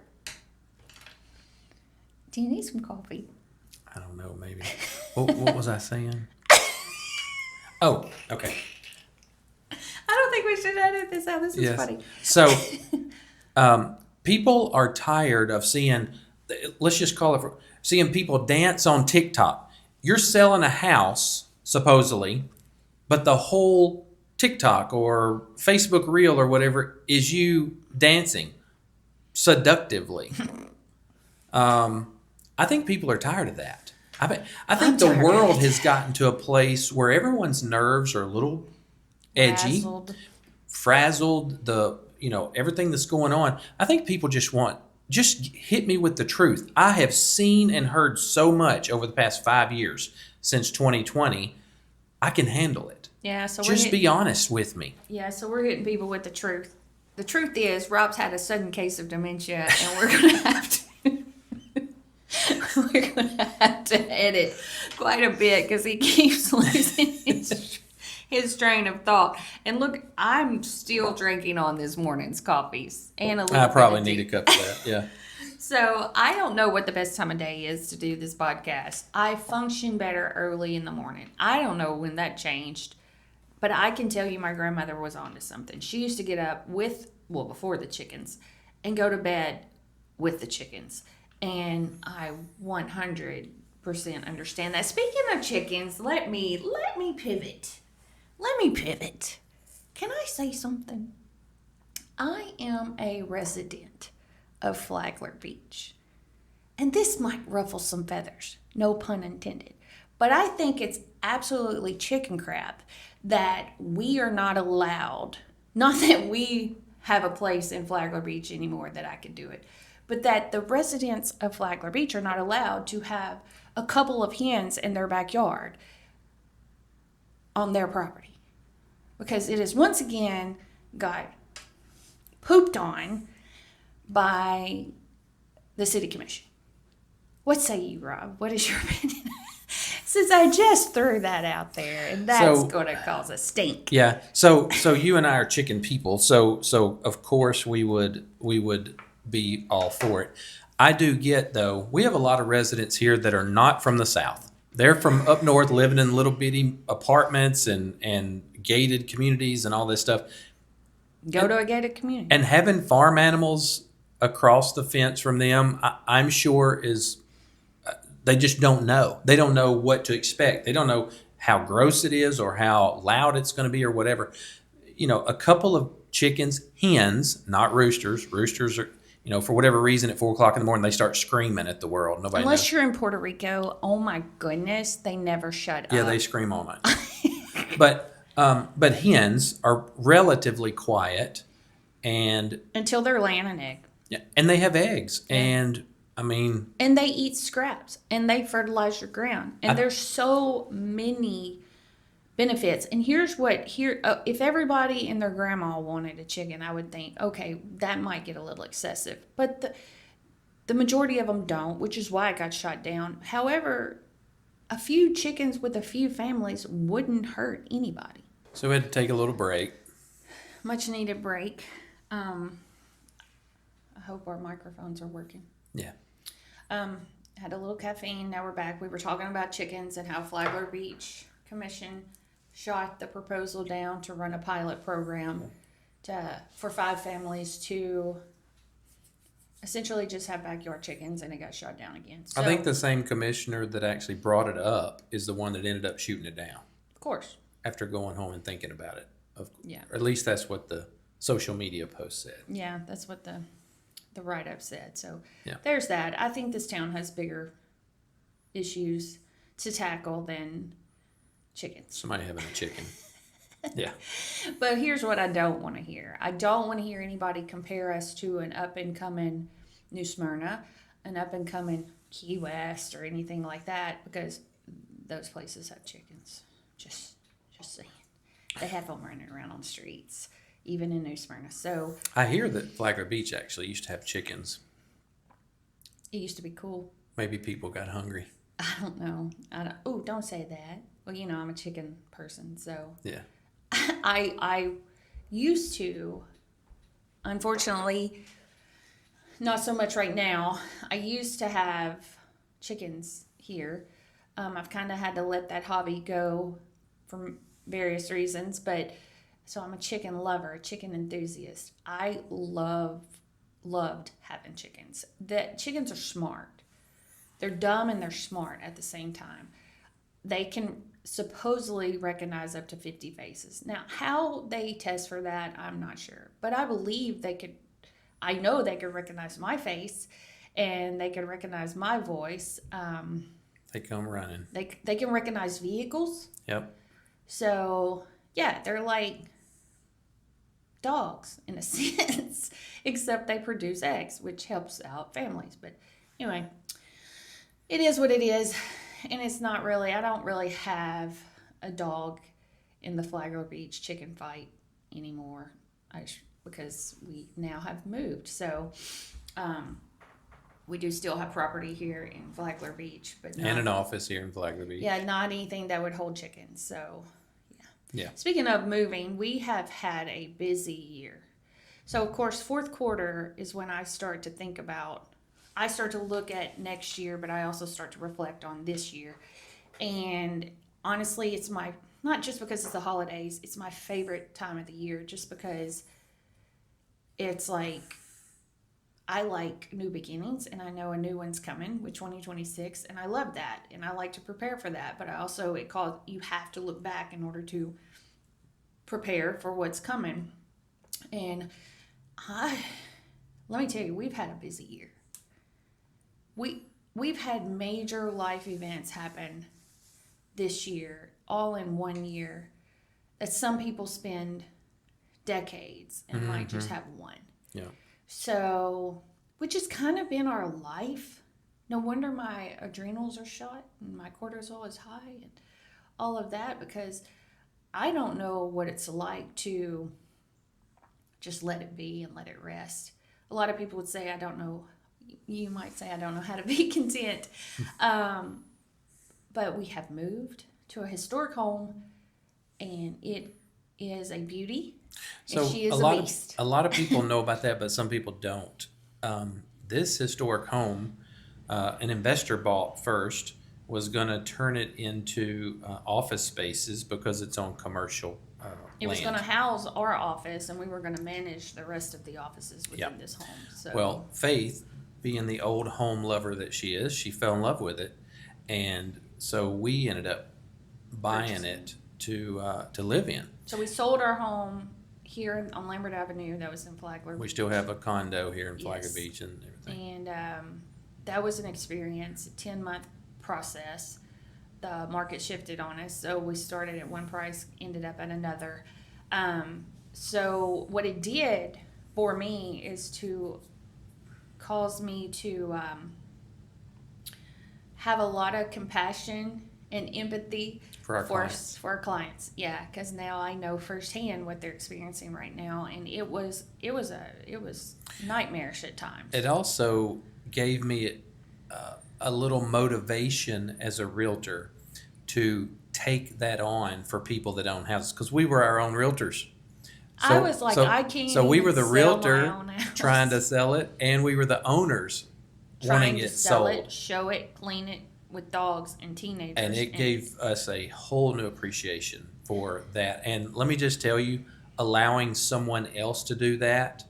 Do you need some coffee? I don't know, maybe. What was I saying? Oh, okay. I don't think we should edit this out. This is funny. So, people are tired of seeing, let's just call it, seeing people dance on TikTok. You're selling a house, supposedly, but the whole TikTok or Facebook Reel or whatever is you dancing seductively. I think people are tired of that. I think the world has gotten to a place where everyone's nerves are a little edgy, Frazzled. frazzled, everything that's going on. I think people just hit me with the truth. I have seen and heard so much over the past 5 years since 2020. I can handle it. Yeah, so Just be honest with me. so we're hitting people with the truth. The truth is, Rob's had a sudden case of dementia, and we're gonna have to we're gonna have to edit quite a bit because he keeps losing his train of thought. And look, I'm still drinking on this morning's coffees and a little. I probably bit of need tea. a cup of that. Yeah. So I don't know what the best time of day is to do this podcast. I function better early in the morning. I don't know when that changed, but I can tell you my grandmother was onto something. She used to get up before the chickens and go to bed with the chickens. And I 100% understand that. Speaking of chickens, let me pivot. Let me pivot. Can I say something? I am a resident of Flagler Beach. And this might ruffle some feathers, no pun intended. But I think it's absolutely chicken crap that we are not allowed, not that we have a place in Flagler Beach anymore that I could do it, but that the residents of Flagler Beach are not allowed to have a couple of hens in their backyard on their property. Because it has once again got pooped on by the city commission. What say you, Rob? What is your opinion? Since I just threw that out there, and that's going to cause a stink. Yeah. So you and I are chicken people. So of course we would be all for it. I do get, though, we have a lot of residents here that are not from the South. They're from up north, living in little bitty apartments and gated communities and all this stuff. Go to a gated community. And having farm animals across the fence from them, I'm sure they just don't know. They don't know what to expect. They don't know how gross it is or how loud it's going to be or whatever. A couple of chickens, hens, not roosters. Roosters are, for whatever reason, at 4 o'clock in the morning, they start screaming at the world. Nobody Unless knows. you're in Puerto Rico, oh my goodness, they never shut up. Yeah, they scream all night. But hens are relatively quiet, and until they're laying an egg. yeah, and they have eggs, Yeah. and and they eat scraps, and they fertilize your ground, and there's so many benefits. And if everybody and their grandma wanted a chicken, I would think, okay, that might get a little excessive, but the majority of them don't, which is why it got shot down. However, a few chickens with a few families wouldn't hurt anybody. so we had to take a little break. Much needed break. I hope our microphones are working. Yeah. Had a little caffeine. Now we're back. We were talking about chickens and how Flagler Beach Commission shot the proposal down to run a pilot program for 5 families to essentially just have backyard chickens, and it got shot down again. So, I think the same commissioner that actually brought it up is the one that ended up shooting it down of course, after going home and thinking about it. yeah, Or at least that's what the social media post said. yeah, that's what the write-up said. So Yeah. there's that. I think this town has bigger issues to tackle than chickens. Somebody having a chicken. Yeah. But here's what I don't want to hear. I don't want to hear anybody compare us to an up-and-coming New Smyrna, an up-and-coming Key West, or anything like that, because those places have chickens. Just saying. They have them running around on the streets, even in New Smyrna. So I hear that Flagler Beach actually used to have chickens. it used to be cool. Maybe people got hungry. I don't know. Don't say that. Well, I'm a chicken person, so Yeah. I used to, unfortunately, not so much right now. I used to have chickens here. I've kind of had to let that hobby go for various reasons, but so I'm a chicken lover, a chicken enthusiast. I loved having chickens. The chickens are smart. They're dumb and they're smart at the same time. They can supposedly recognize up to 50 faces. Now, how they test for that, I'm not sure. But I believe I know they could recognize my face and they can recognize my voice. They come running. They can recognize vehicles. Yep. So Yeah, they're like dogs in a sense, except they produce eggs, which helps out families. But anyway, it is what it is, and it's not really. I don't really have a dog in the Flagler Beach chicken fight anymore, because we now have moved. So um, we do still have property here in Flagler Beach, but And an not, office here in Flagler Beach. yeah, not anything that would hold chickens. So Yeah. speaking of moving, we have had a busy year. So, of course, fourth quarter is when I start to look at next year, but I also start to reflect on this year. And honestly, not just because it's the holidays, it's my favorite time of the year just because it's like, I like new beginnings and I know a new one's coming with 2026 and I love that and I like to prepare for that, but I also, you have to look back in order to prepare for what's coming. And I let me tell you, we've had a busy year. We've had major life events happen this year, all in one year, that some people spend decades and might just have one. Yeah. So, which has kind of been our life. No wonder my adrenals are shot and my cortisol is high and all of that, because I don't know what it's like to just let it be and let it rest. A lot of people would say, I don't know, you might say, I don't know how to be content. But we have moved to a historic home and it is a beauty. So And she is a a lot beast. of a lot of people know about that, but some people don't. This historic home, an investor bought first, was going to turn it into office spaces because it's on commercial It was land. going to house our office and we were going to manage the rest of the offices within Yep. this home. So, Well, Faith, being the old home lover that she is, she fell in love with it, and so we ended up buying Purchasing. it to live in. so we sold our home here on Lambert Avenue that was in Flagler. We still have a condo here in Flagler Yes. Beach and everything. And that was an experience, a 10-month process. The market shifted on us, so we started at one price, ended up at another. So what it did for me is to cause me to have a lot of compassion and empathy For our clients. for our clients. Yeah, because now I know firsthand what they're experiencing right now, and it was nightmarish at times. It also gave me a little motivation as a realtor to take that on for people that own houses, because we were our own realtors. I was like, I can't So we even were the sell my realtor own house. trying to sell it, and we were the owners trying wanting to it sell sold. it, show it, clean it with dogs and teenagers. And it gave us a whole new appreciation for that. And let me just tell you, allowing someone else to do that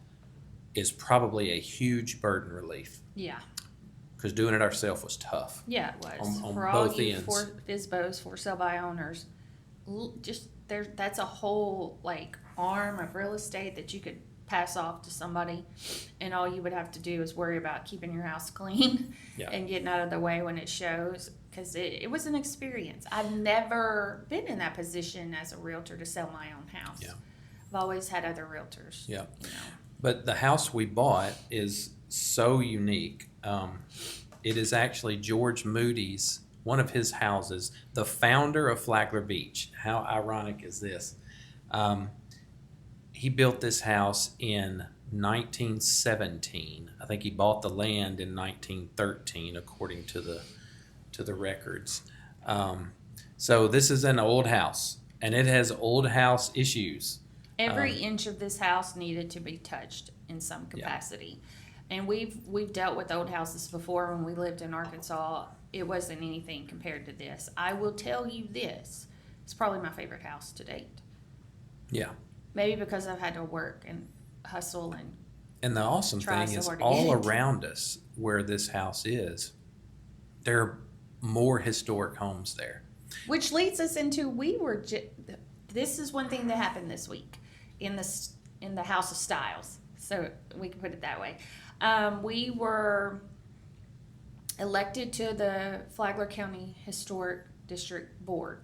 is probably a huge burden relief, yeah, because doing it ourselves was tough. yeah, it was On for all both you ends. for FSBOs, for sell by owners. Just there, that's a whole like arm of real estate that you could pass off to somebody, and all you would have to do is worry about keeping your house clean Yeah. and getting out of the way when it shows, because it was an experience. I've never been in that position as a realtor to sell my own house. Yeah. I've always had other realtors. Yeah. You know. But the house we bought is so unique. It is actually George Moody's, one of his houses, the founder of Flagler Beach. How ironic is this? He built this house in 1917. I think he bought the land in 1913, according to the records. So this is an old house, and it has old house issues. Every inch of this house needed to be touched in some capacity. And we've dealt with old houses before when we lived in Arkansas. It wasn't anything compared to this. I will tell you this. It's probably my favorite house to date. Yeah. Maybe because I've had to work and hustle And the awesome Try thing so is, hard to all get it. around us where this house is, there are more historic homes there. which leads us into this is one thing that happened this week in the House of Stiles. So we can put it that way. We were elected to the Flagler County Historic District Board.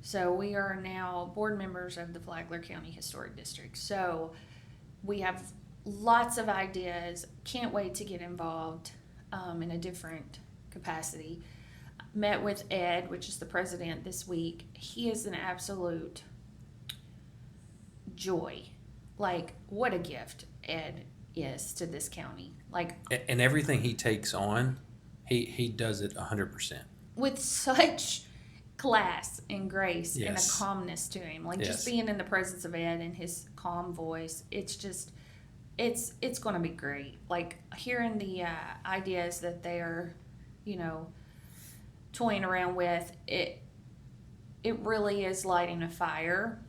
So we are now board members of the Flagler County Historic District. So we have lots of ideas. Can't wait to get involved in a different capacity. Met with Ed, which is the president, this week. He is an absolute joy. Like, what a gift Ed is to this county. Like, And everything he takes on, he does it 100%. with such class and grace and a Yes. calmness to him. Like, Yes. just being in the presence of Ed and his calm voice, it's just, it's going to be great. Like, hearing the ideas that they're, toying around with, it really is lighting a fire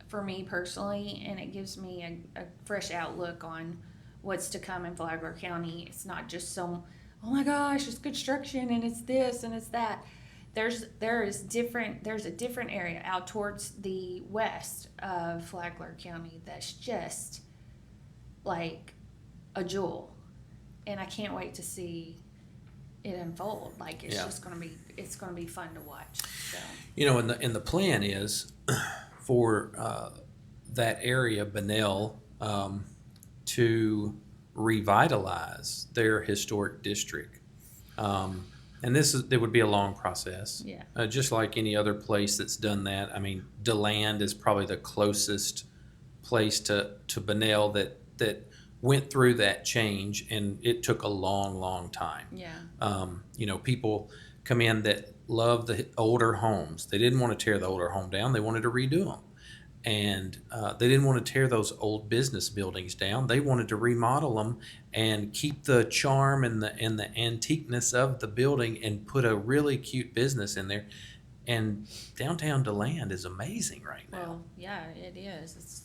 for me personally, and it gives me a fresh outlook on what's to come in Flagler County. It's not just some, oh my gosh, it's construction and it's this and it's that. There's a different area out towards the west of Flagler County that's just like a jewel, and I can't wait to see it unfold. Like, it's Yeah. just it's gonna be fun to watch. So And the plan is for that area, Bunnell, to revitalize their historic district. And it would be a long process. yeah, Just like any other place that's done that. I mean, DeLand is probably the closest place to Bunnell that went through that change, and it took a long, long time. yeah, People come in that love the older homes. They didn't want to tear the older home down. They wanted to redo them. And they didn't want to tear those old business buildings down. They wanted to remodel them and keep the charm and the antiqueness of the building and put a really cute business in there. And downtown DeLand is amazing right now. well, yeah, it is. It's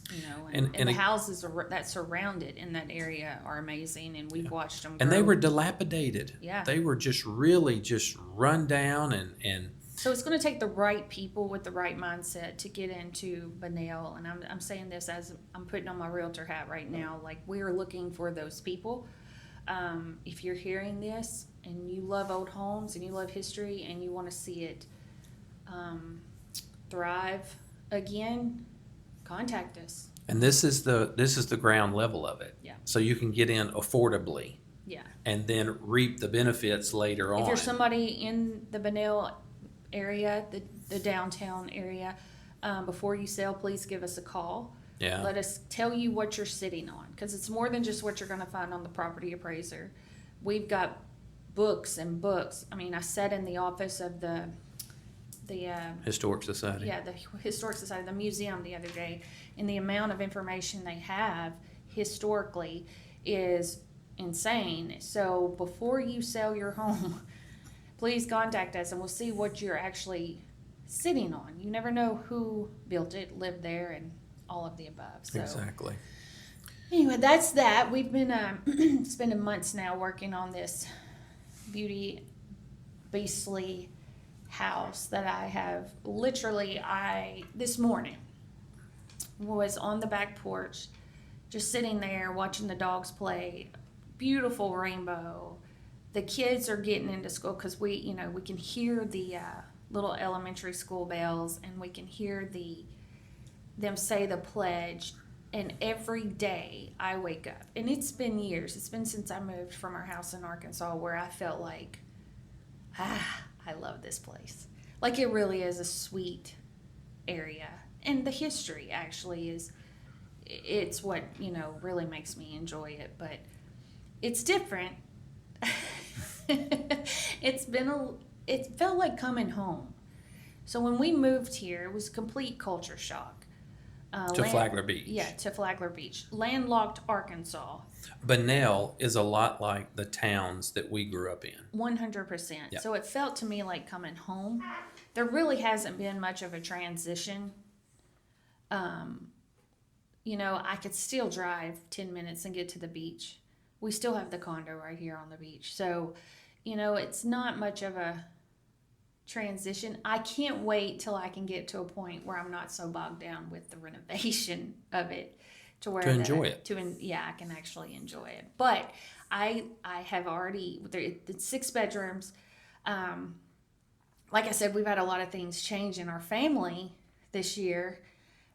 And the houses that surround it in that area are amazing, and we've watched them grow. And they were dilapidated. Yeah. They were just really just run down and So it's going to take the right people with the right mindset to get into Bunnell. And I'm saying this as I'm putting on my realtor hat right now. Like, we are looking for those people. If you're hearing this and you love old homes and you love history and you want to see it thrive again, contact us. And this is the ground level of it. Yeah. So you can get in affordably Yeah. and then reap the benefits later on. If you're somebody in the Bunnell area, the downtown area, before you sell, please give us a call. Yeah. Let us tell you what you're sitting on, because it's more than just what you're going to find on the property appraiser. We've got books and books. I mean, I sat in the office of the Historic Society. the Historic Society, the museum the other day, and the amount of information they have historically is insane. So before you sell your home, please contact us and we'll see what you're actually sitting on. You never know who built it, lived there, and all of the above. So Exactly. anyway, that's that. We've been spending months now working on this beauty beastly house that I have this morning was on the back porch, just sitting there watching the dogs play. Beautiful rainbow. The kids are getting into school because we can hear the little elementary school bells, and we can hear them say the pledge. And every day I wake up, and it's been years. It's been since I moved from our house in Arkansas where I felt like, I love this place. Like, it really is a sweet area. And the history actually it's what, really makes me enjoy it. But it's different. It felt like coming home. So when we moved here, it was a complete culture shock. To Flagler Beach. Yeah, to Flagler Beach. Landlocked Arkansas. Bunnell is a lot like the towns that we grew up in. 100%. Yep. So it felt to me like coming home. There really hasn't been much of a transition. I could still drive 10 minutes and get to the beach. We still have the condo right here on the beach. So, it's not much of a transition. I can't wait till I can get to a point where I'm not so bogged down with the renovation of it to where enjoy it. I can actually enjoy it. But I have already it's 6 bedrooms. like I said, we've had a lot of things change in our family this year.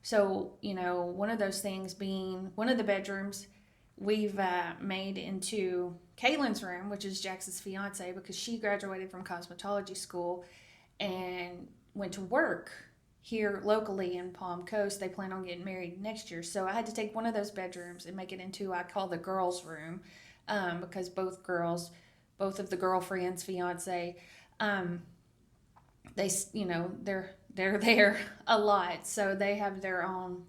So, one of those things being one of the bedrooms we've made into Kaylin's room, which is Jax's fiance, because she graduated from cosmetology school and went to work here locally in Palm Coast. They plan on getting married next year. So I had to take one of those bedrooms and make it into, I call the girls' room, because both of the girlfriends, fiance, they, they're there a lot. So they have their own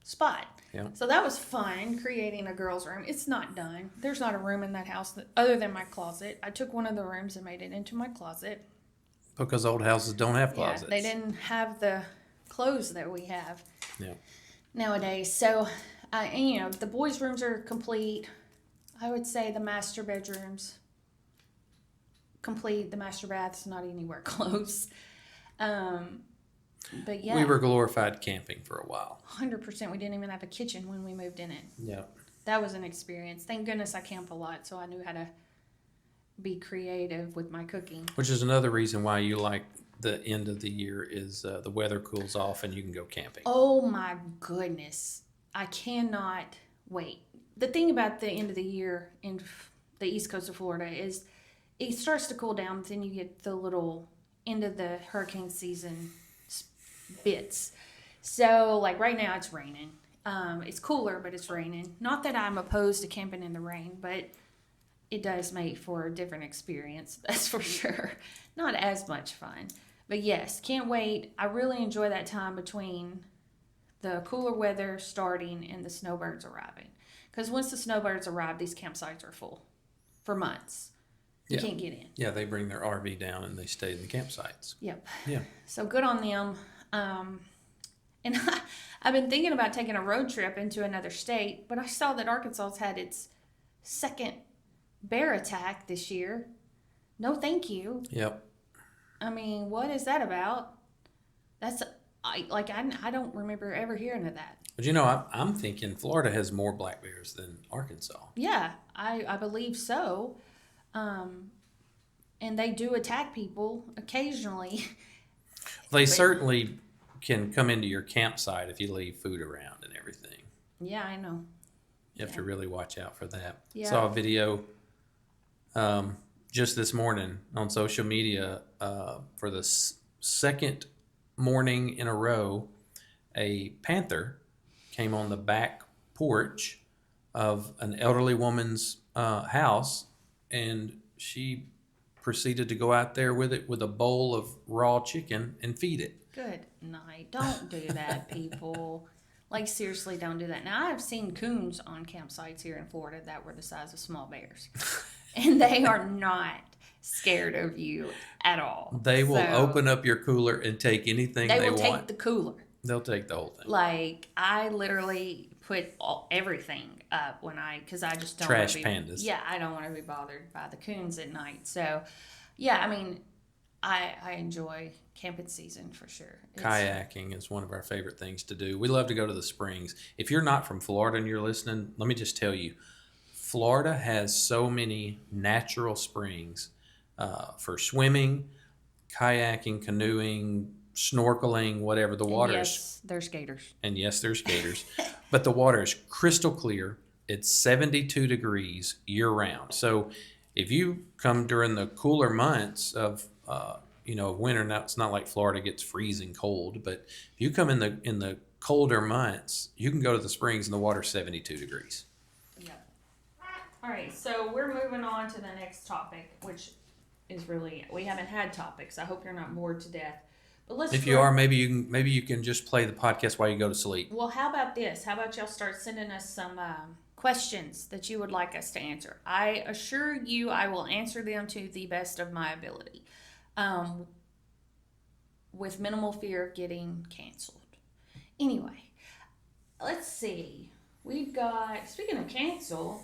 spot. Yeah. So that was fun, creating a girls' room. It's not done. There's not a room in that house other than my closet. I took one of the rooms and made it into my closet. Because old houses don't have closets. Yeah, they didn't have the clothes that we have Yeah. nowadays. So, the boys' rooms are complete. I would say the master bedrooms complete. The master bath's not anywhere close. But yeah, We were glorified camping for a while. 100%. We didn't even have a kitchen when we moved in it. Yeah. That was an experience. Thank goodness I camp a lot, so I knew how to be creative with my cooking. Which is another reason why you like the end of the year is the weather cools off and you can go camping. Oh my goodness. I cannot wait. The thing about the end of the year in the east coast of Florida is it starts to cool down, then you get the little end of the hurricane season bits. So, like right now, it's raining. It's cooler, but it's raining. Not that I'm opposed to camping in the rain, but it does make for a different experience, that's for sure. Not as much fun. But yes, can't wait. I really enjoy that time between the cooler weather starting and the snowbirds arriving. Because once the snowbirds arrive, these campsites are full for months. You can't get in. Yeah, they bring their RV down and they stay in the campsites. Yep. Yeah. So good on them. And I've been thinking about taking a road trip into another state, but I saw that Arkansas had its second bear attack this year. No, thank you. Yep. I mean, what is that about? I don't remember ever hearing of that. But I'm thinking Florida has more black bears than Arkansas. Yeah, I believe so. And they do attack people occasionally. They certainly can come into your campsite if you leave food around and everything. Yeah, I know. You have to really watch out for that. Yeah. Saw a video just this morning on social media for the second morning in a row, a panther came on the back porch of an elderly woman's house, and she proceeded to go out there with it with a bowl of raw chicken and feed it. Good night. Don't do that, people. Like, seriously, don't do that. Now, I have seen coons on campsites here in Florida that were the size of small bears. And they are not scared of you at all. They will open up your cooler and take anything they will want. They will take the cooler. They'll take the whole thing. Like, I literally put everything up because I just don't Trash want to be, pandas. Yeah, I don't want to be bothered by the coons at night. So, yeah, I mean, I enjoy camping season for sure. Kayaking is one of our favorite things to do. We love to go to the springs. If you're not from Florida and you're listening, let me just tell you, Florida has so many natural springs for swimming, kayaking, canoeing, snorkeling, whatever. The water yes, there's gators. And yes, there's gators. But the water is crystal clear. It's 72 degrees year round. So if you come during the cooler months of winter, now it's not like Florida gets freezing cold, but if you come in the colder months, you can go to the springs and the water's 72 degrees. Yeah. All right, so we're moving on to the next topic, which is really, we haven't had topics. I hope you're not bored to death. But if you are, maybe you can just play the podcast while you go to sleep. Well, how about this? How about y'all start sending us some questions that you would like us to answer? I assure you I will answer them to the best of my ability. With minimal fear of getting canceled. Anyway, let's see. We've got, speaking of cancel,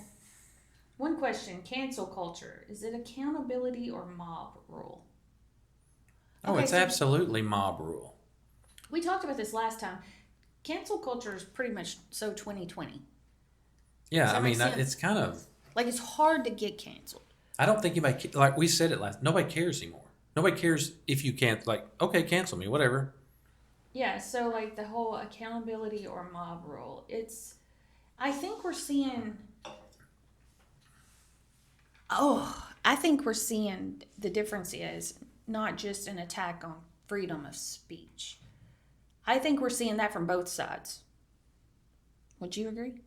one question, cancel culture. Is it accountability or mob rule? Oh, Okay, it's absolutely mob rule. We talked about this last time. Cancel culture is pretty much so 2020. Yeah, I mean, sense? it's kind of... Like, it's hard to get canceled. I don't think anybody... Like we said it last... Nobody cares anymore. Nobody cares if you can't, like, okay, cancel me, whatever. Yeah, so like the whole accountability or mob rule, I think we're seeing, I think we're seeing the difference is not just an attack on freedom of speech. I think we're seeing that from both sides. Would you agree?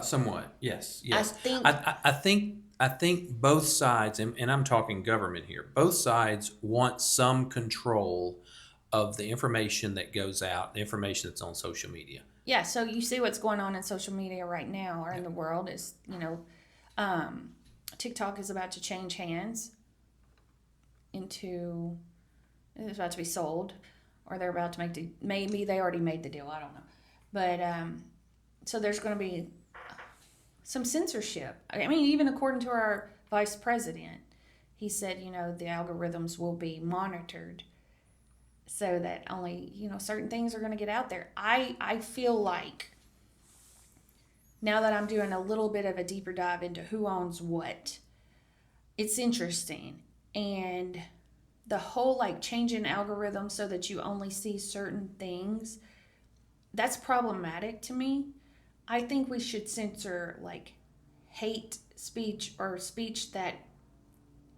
Somewhat, yes, I yes. think, I think both sides, and I'm talking government here. Both sides want some control of the information that goes out, the information that's on social media. yeah, so you see what's going on in social media right now or in the world is, um, TikTok is about to change hands into, it's about to be sold, or they're about to maybe they already made the deal, I don't know. But, so there's going to be some censorship. I mean, even according to our vice president, he said, the algorithms will be monitored so that only, certain things are going to get out there. I feel like now that I'm doing a little bit of a deeper dive into who owns what, it's interesting. And the whole like changing algorithms so that you only see certain things, that's problematic to me. I think we should censor like hate speech or speech that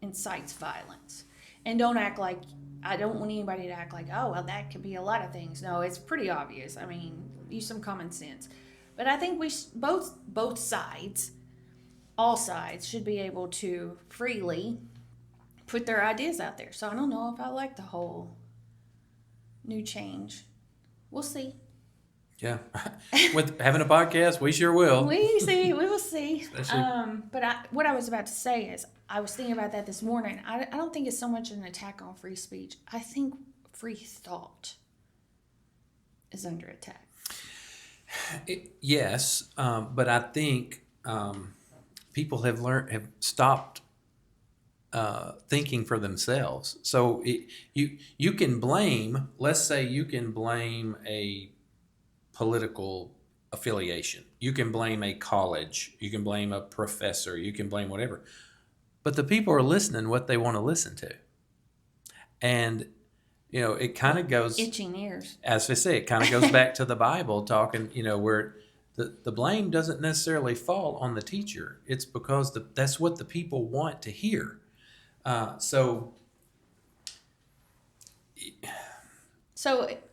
incites violence. And don't act like, I don't want anybody to act like, oh, well, that could be a lot of things. No, it's pretty obvious. I mean, use some common sense. But I think both sides, all sides, should be able to freely put their ideas out there. So I don't know if I like the whole new change. We'll see. Yeah, with having a podcast, we sure will. We will see. Especially- But what I was about to say is, I was thinking about that this morning. I don't think it's so much an attack on free speech. I think free thought is under attack. Yes, but I think people have stopped thinking for themselves. So you can blame. Let's say you can blame a political affiliation. You can blame a college. You can blame a professor. You can blame whatever. But the people are listening what they want to listen to, and it kind of goes Itching ears. as I say, it kind of goes back to the Bible talking, where the blame doesn't necessarily fall on the teacher. It's because that's what the people want to hear. So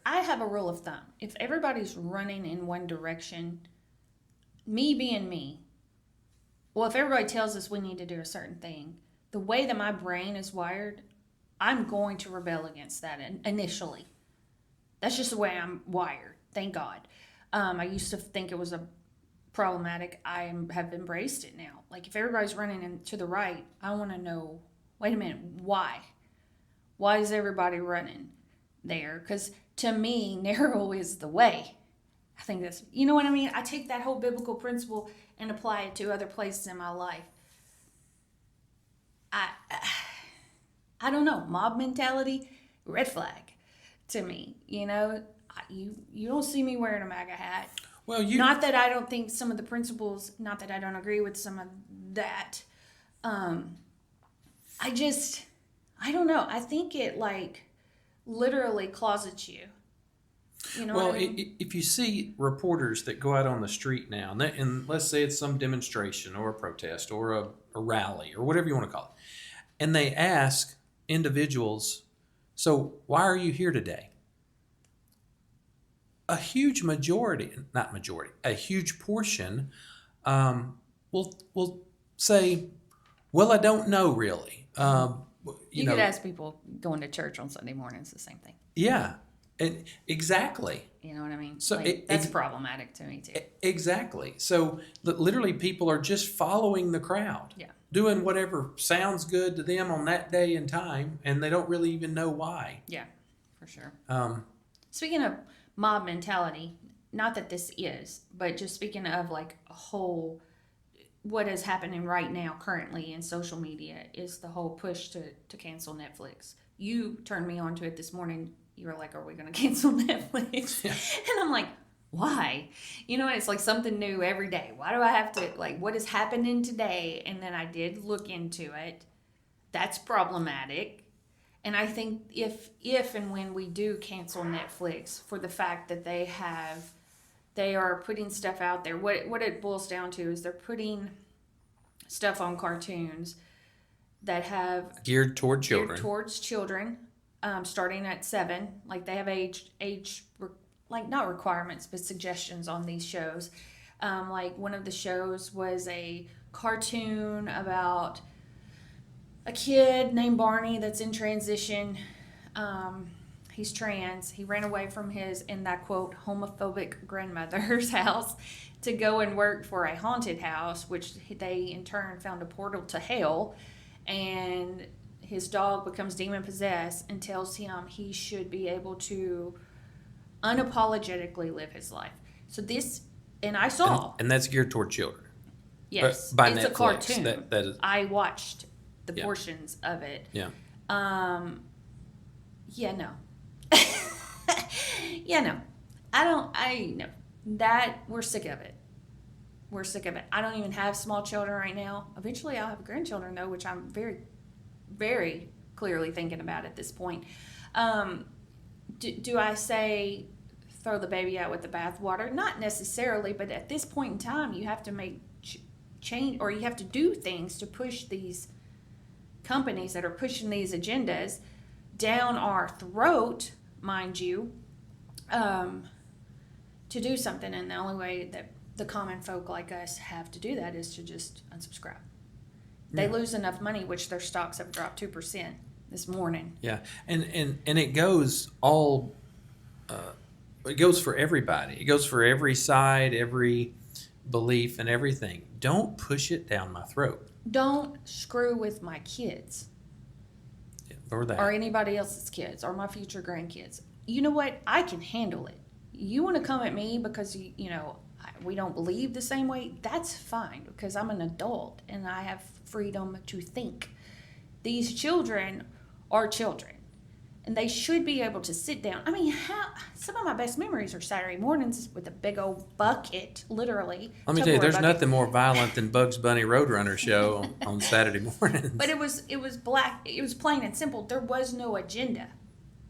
I have a rule of thumb. If everybody's running in one direction, me being me, well, if everybody tells us we need to do a certain thing, the way that my brain is wired, I'm going to rebel against that initially. That's just the way I'm wired. Thank God. I used to think it was a problematic. I have embraced it now. Like if everybody's running to the right, I want to know, wait a minute, why? Why is everybody running there? Because to me, narrow is the way. I think that's, you know what I mean? I take that whole biblical principle and apply it to other places in my life. I don't know. Mob mentality, red flag to me. You don't see me wearing a MAGA hat. well, Not that I don't think some of the principles, not that I don't agree with some of that. I don't know. I think it like literally closets you. You know well, what I mean? if you see reporters that go out on the street now, and let's say it's some demonstration or a protest or a rally or whatever you want to call it, and they ask individuals, so why are you here today? A huge majority, not majority, a huge portion will say, well, I don't know really. You could ask people going to church on Sunday mornings the same thing. Yeah, exactly. You know what I mean? So that's problematic to me too. Exactly. So literally, people are just following the crowd, Yeah. doing whatever sounds good to them on that day and time, and they don't really even know why. Yeah, for sure. Um, Speaking of mob mentality, not that this is, but just speaking of like a whole, what is happening right now currently in social media is the whole push to cancel Netflix. You turned me on to it this morning. You were like, are we going to cancel Netflix? Yeah. And I'm like, why? It's like something new every day. Why do I have to, like, what is happening today? And then I did look into it. That's problematic. And I think if and when we do cancel Netflix for the fact that they are putting stuff out there, what it boils down to is they're putting stuff on cartoons that have Geared toward geared children. towards children, starting at 7. Like they have like not requirements but suggestions on these shows. Like one of the shows was a cartoon about a kid named Barney that's in transition. He's trans. He ran away from his, in that quote, homophobic grandmother's house to go and work for a haunted house, which they in turn found a portal to hell. And his dog becomes demon possessed and tells him he should be able to unapologetically live his life. So this, and I saw, And that's geared toward children. yes, By it's Netflix. a cartoon. That is, I watched the Yeah. portions of it. yeah. Yeah, no. Yeah, no. No. That, we're sick of it. We're sick of it. I don't even have small children right now. Eventually I'll have grandchildren though, which I'm very, very clearly thinking about at this point. Do I say throw the baby out with the bathwater? Not necessarily, but at this point in time, you have to make change, or you have to do things to push these companies that are pushing these agendas down our throat, mind you, to do something. And the only way that the common folk like us have to do that is to just unsubscribe. They Yeah. lose enough money, which their stocks have dropped 2% this morning. Yeah, and it goes all. It goes for everybody. It goes for every side, every belief, and everything. Don't push it down my throat. Don't screw with my kids Yeah, or that. or anybody else's kids or my future grandkids. You know what? I can handle it. You want to come at me because we don't believe the same way? That's fine, because I'm an adult and I have freedom to think. These children are children, and they should be able to sit down. I mean, some of my best memories are Saturday mornings with a big old bucket, literally. Let me tell you, Tupperware there's bucket. nothing more violent than Bugs Bunny Roadrunner show on Saturday mornings. But it was black. It was plain and simple. There was no agenda.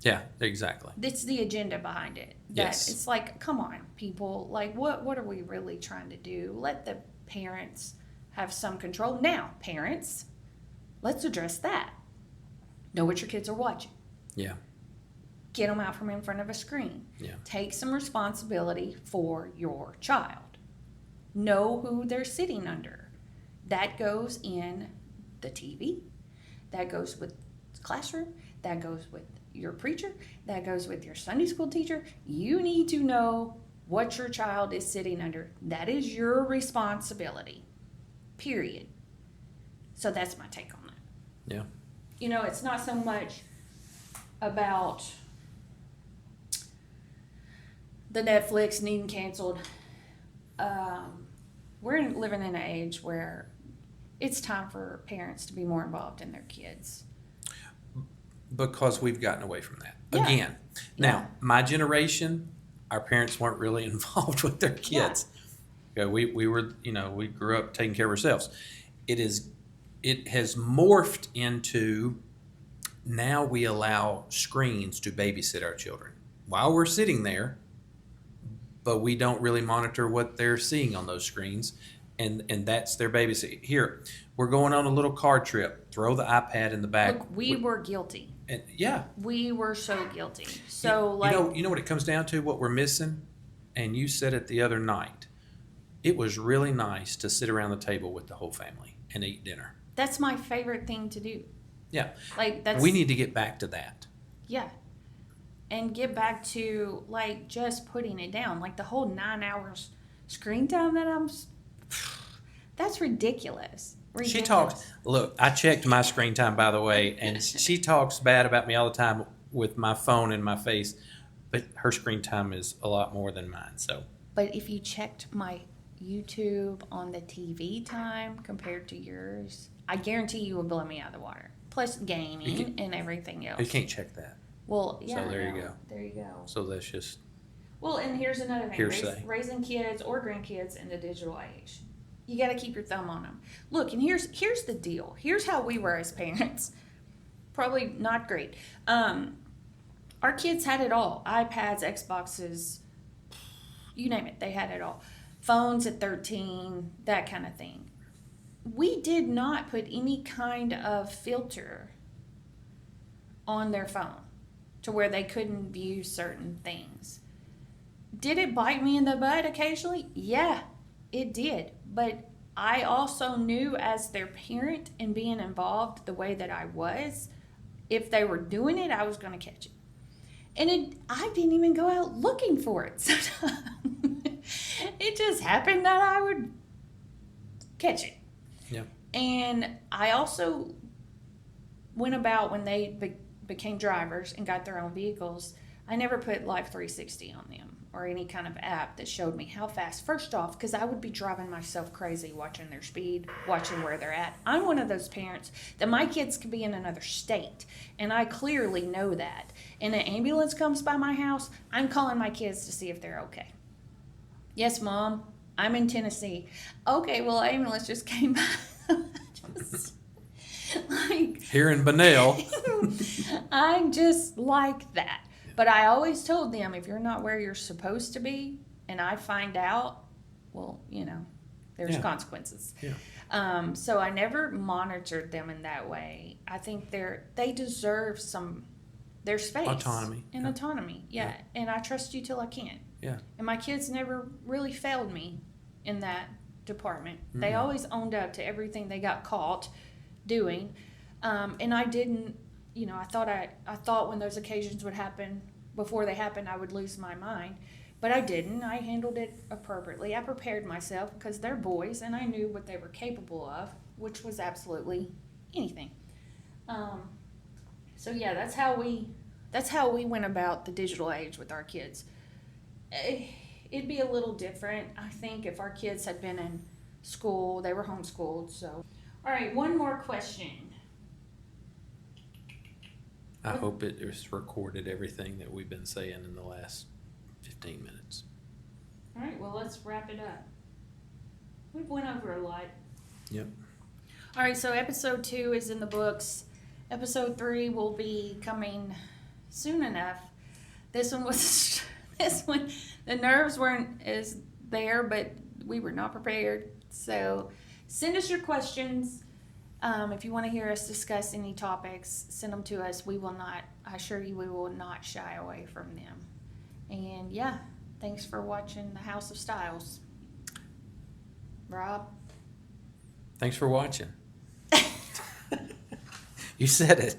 Yeah, exactly. It's the agenda behind it. Yes. It's like, come on, people. Like, what are we really trying to do? Let the parents have some control. Now, parents, let's address that. Know what your kids are watching. Yeah, Get them out from in front of a screen. yeah, Take some responsibility for your child. Know who they're sitting under. That goes in the TV. That goes with classroom. That goes with your preacher. That goes with your Sunday school teacher. You need to know what your child is sitting under. That is your responsibility. Period. So that's my take on that. yeah. It's not so much about the Netflix needing canceled. We're living in an age where it's time for parents to be more involved in their kids. Because we've gotten away from that. Yeah. Again, now, Yeah. my generation, our parents weren't really involved with their kids. Yeah, we were, we grew up taking care of ourselves. It has morphed into, now we allow screens to babysit our children while we're sitting there, but we don't really monitor what they're seeing on those screens, and that's their babysit. Here, we're going on a little car trip. Throw the iPad in the back. Look, we were guilty. And yeah, We were so guilty. So, you know what it comes down to, what we're missing? And you said it the other night. It was really nice to sit around the table with the whole family and eat dinner. that's my favorite thing to do. Yeah. That's We need to get back to that. yeah. And get back to just putting it down. Like the whole 9 hours screen time that's ridiculous. She talks, look, I checked my screen time, by the way, and she talks bad about me all the time with my phone in my face, but her screen time is a lot more than mine, so. But if you checked my YouTube on the TV time compared to yours, I guarantee you would blow me out of the water. Plus gaming and everything else. You can't check that. Well, yeah. So there you I know. go. There you go. So that's just, Well, and here's another thing. Hearsay. Raising kids or grandkids in the digital age. you got to keep your thumb on them. Look, and here's the deal. Here's how we were as parents. Probably not great. Our kids had it all: iPads, Xboxes, you name it. They had it all. Phones at 13, that kind of thing. We did not put any kind of filter on their phone to where they couldn't view certain things. Did it bite me in the butt occasionally? Yeah, it did. But I also knew, as their parent and being involved the way that I was, if they were doing it, I was going to catch it. And I didn't even go out looking for it. It just happened that I would catch it. Yeah. And I also went about, when they became drivers and got their own vehicles, I never put Life 360 on them or any kind of app that showed me how fast. First off, because I would be driving myself crazy watching their speed, watching where they're at. I'm one of those parents that my kids could be in another state, and I clearly know that. And an ambulance comes by my house, I'm calling my kids to see if they're okay. Yes, Mom, I'm in Tennessee. Okay, well, ambulance just came by. Just, like, Here in Bunnell. I'm just like that. But I always told them, if you're not where you're supposed to be and I find out, well, there's consequences. Yeah. So I never monitored them in that way. I think they deserve their space. Autonomy. And autonomy, yeah. And I trust you till I can't. Yeah. And my kids never really failed me in that department. Mm-hmm. They always owned up to everything they got caught doing. And I didn't, I thought when those occasions would happen, before they happened, I would lose my mind. But I didn't. I handled it appropriately. I prepared myself because they're boys, and I knew what they were capable of, which was absolutely anything. So yeah, that's how we went about the digital age with our kids. It'd be a little different, I think, if our kids had been in school. They were homeschooled. So, all right, one more question. I hope it was recorded, everything that we've been saying in the last 15 minutes. All right, well, let's wrap it up. We've went over a lot. Yep. All right, so episode 2 is in the books. Episode 3 will be coming soon enough. This one, the nerves weren't as there, but we were not prepared. So send us your questions. If you want to hear us discuss any topics, send them to us. I assure you, we will not shy away from them. And yeah, thanks for watching the House of Stiles. Rob? Thanks for watching. You said it.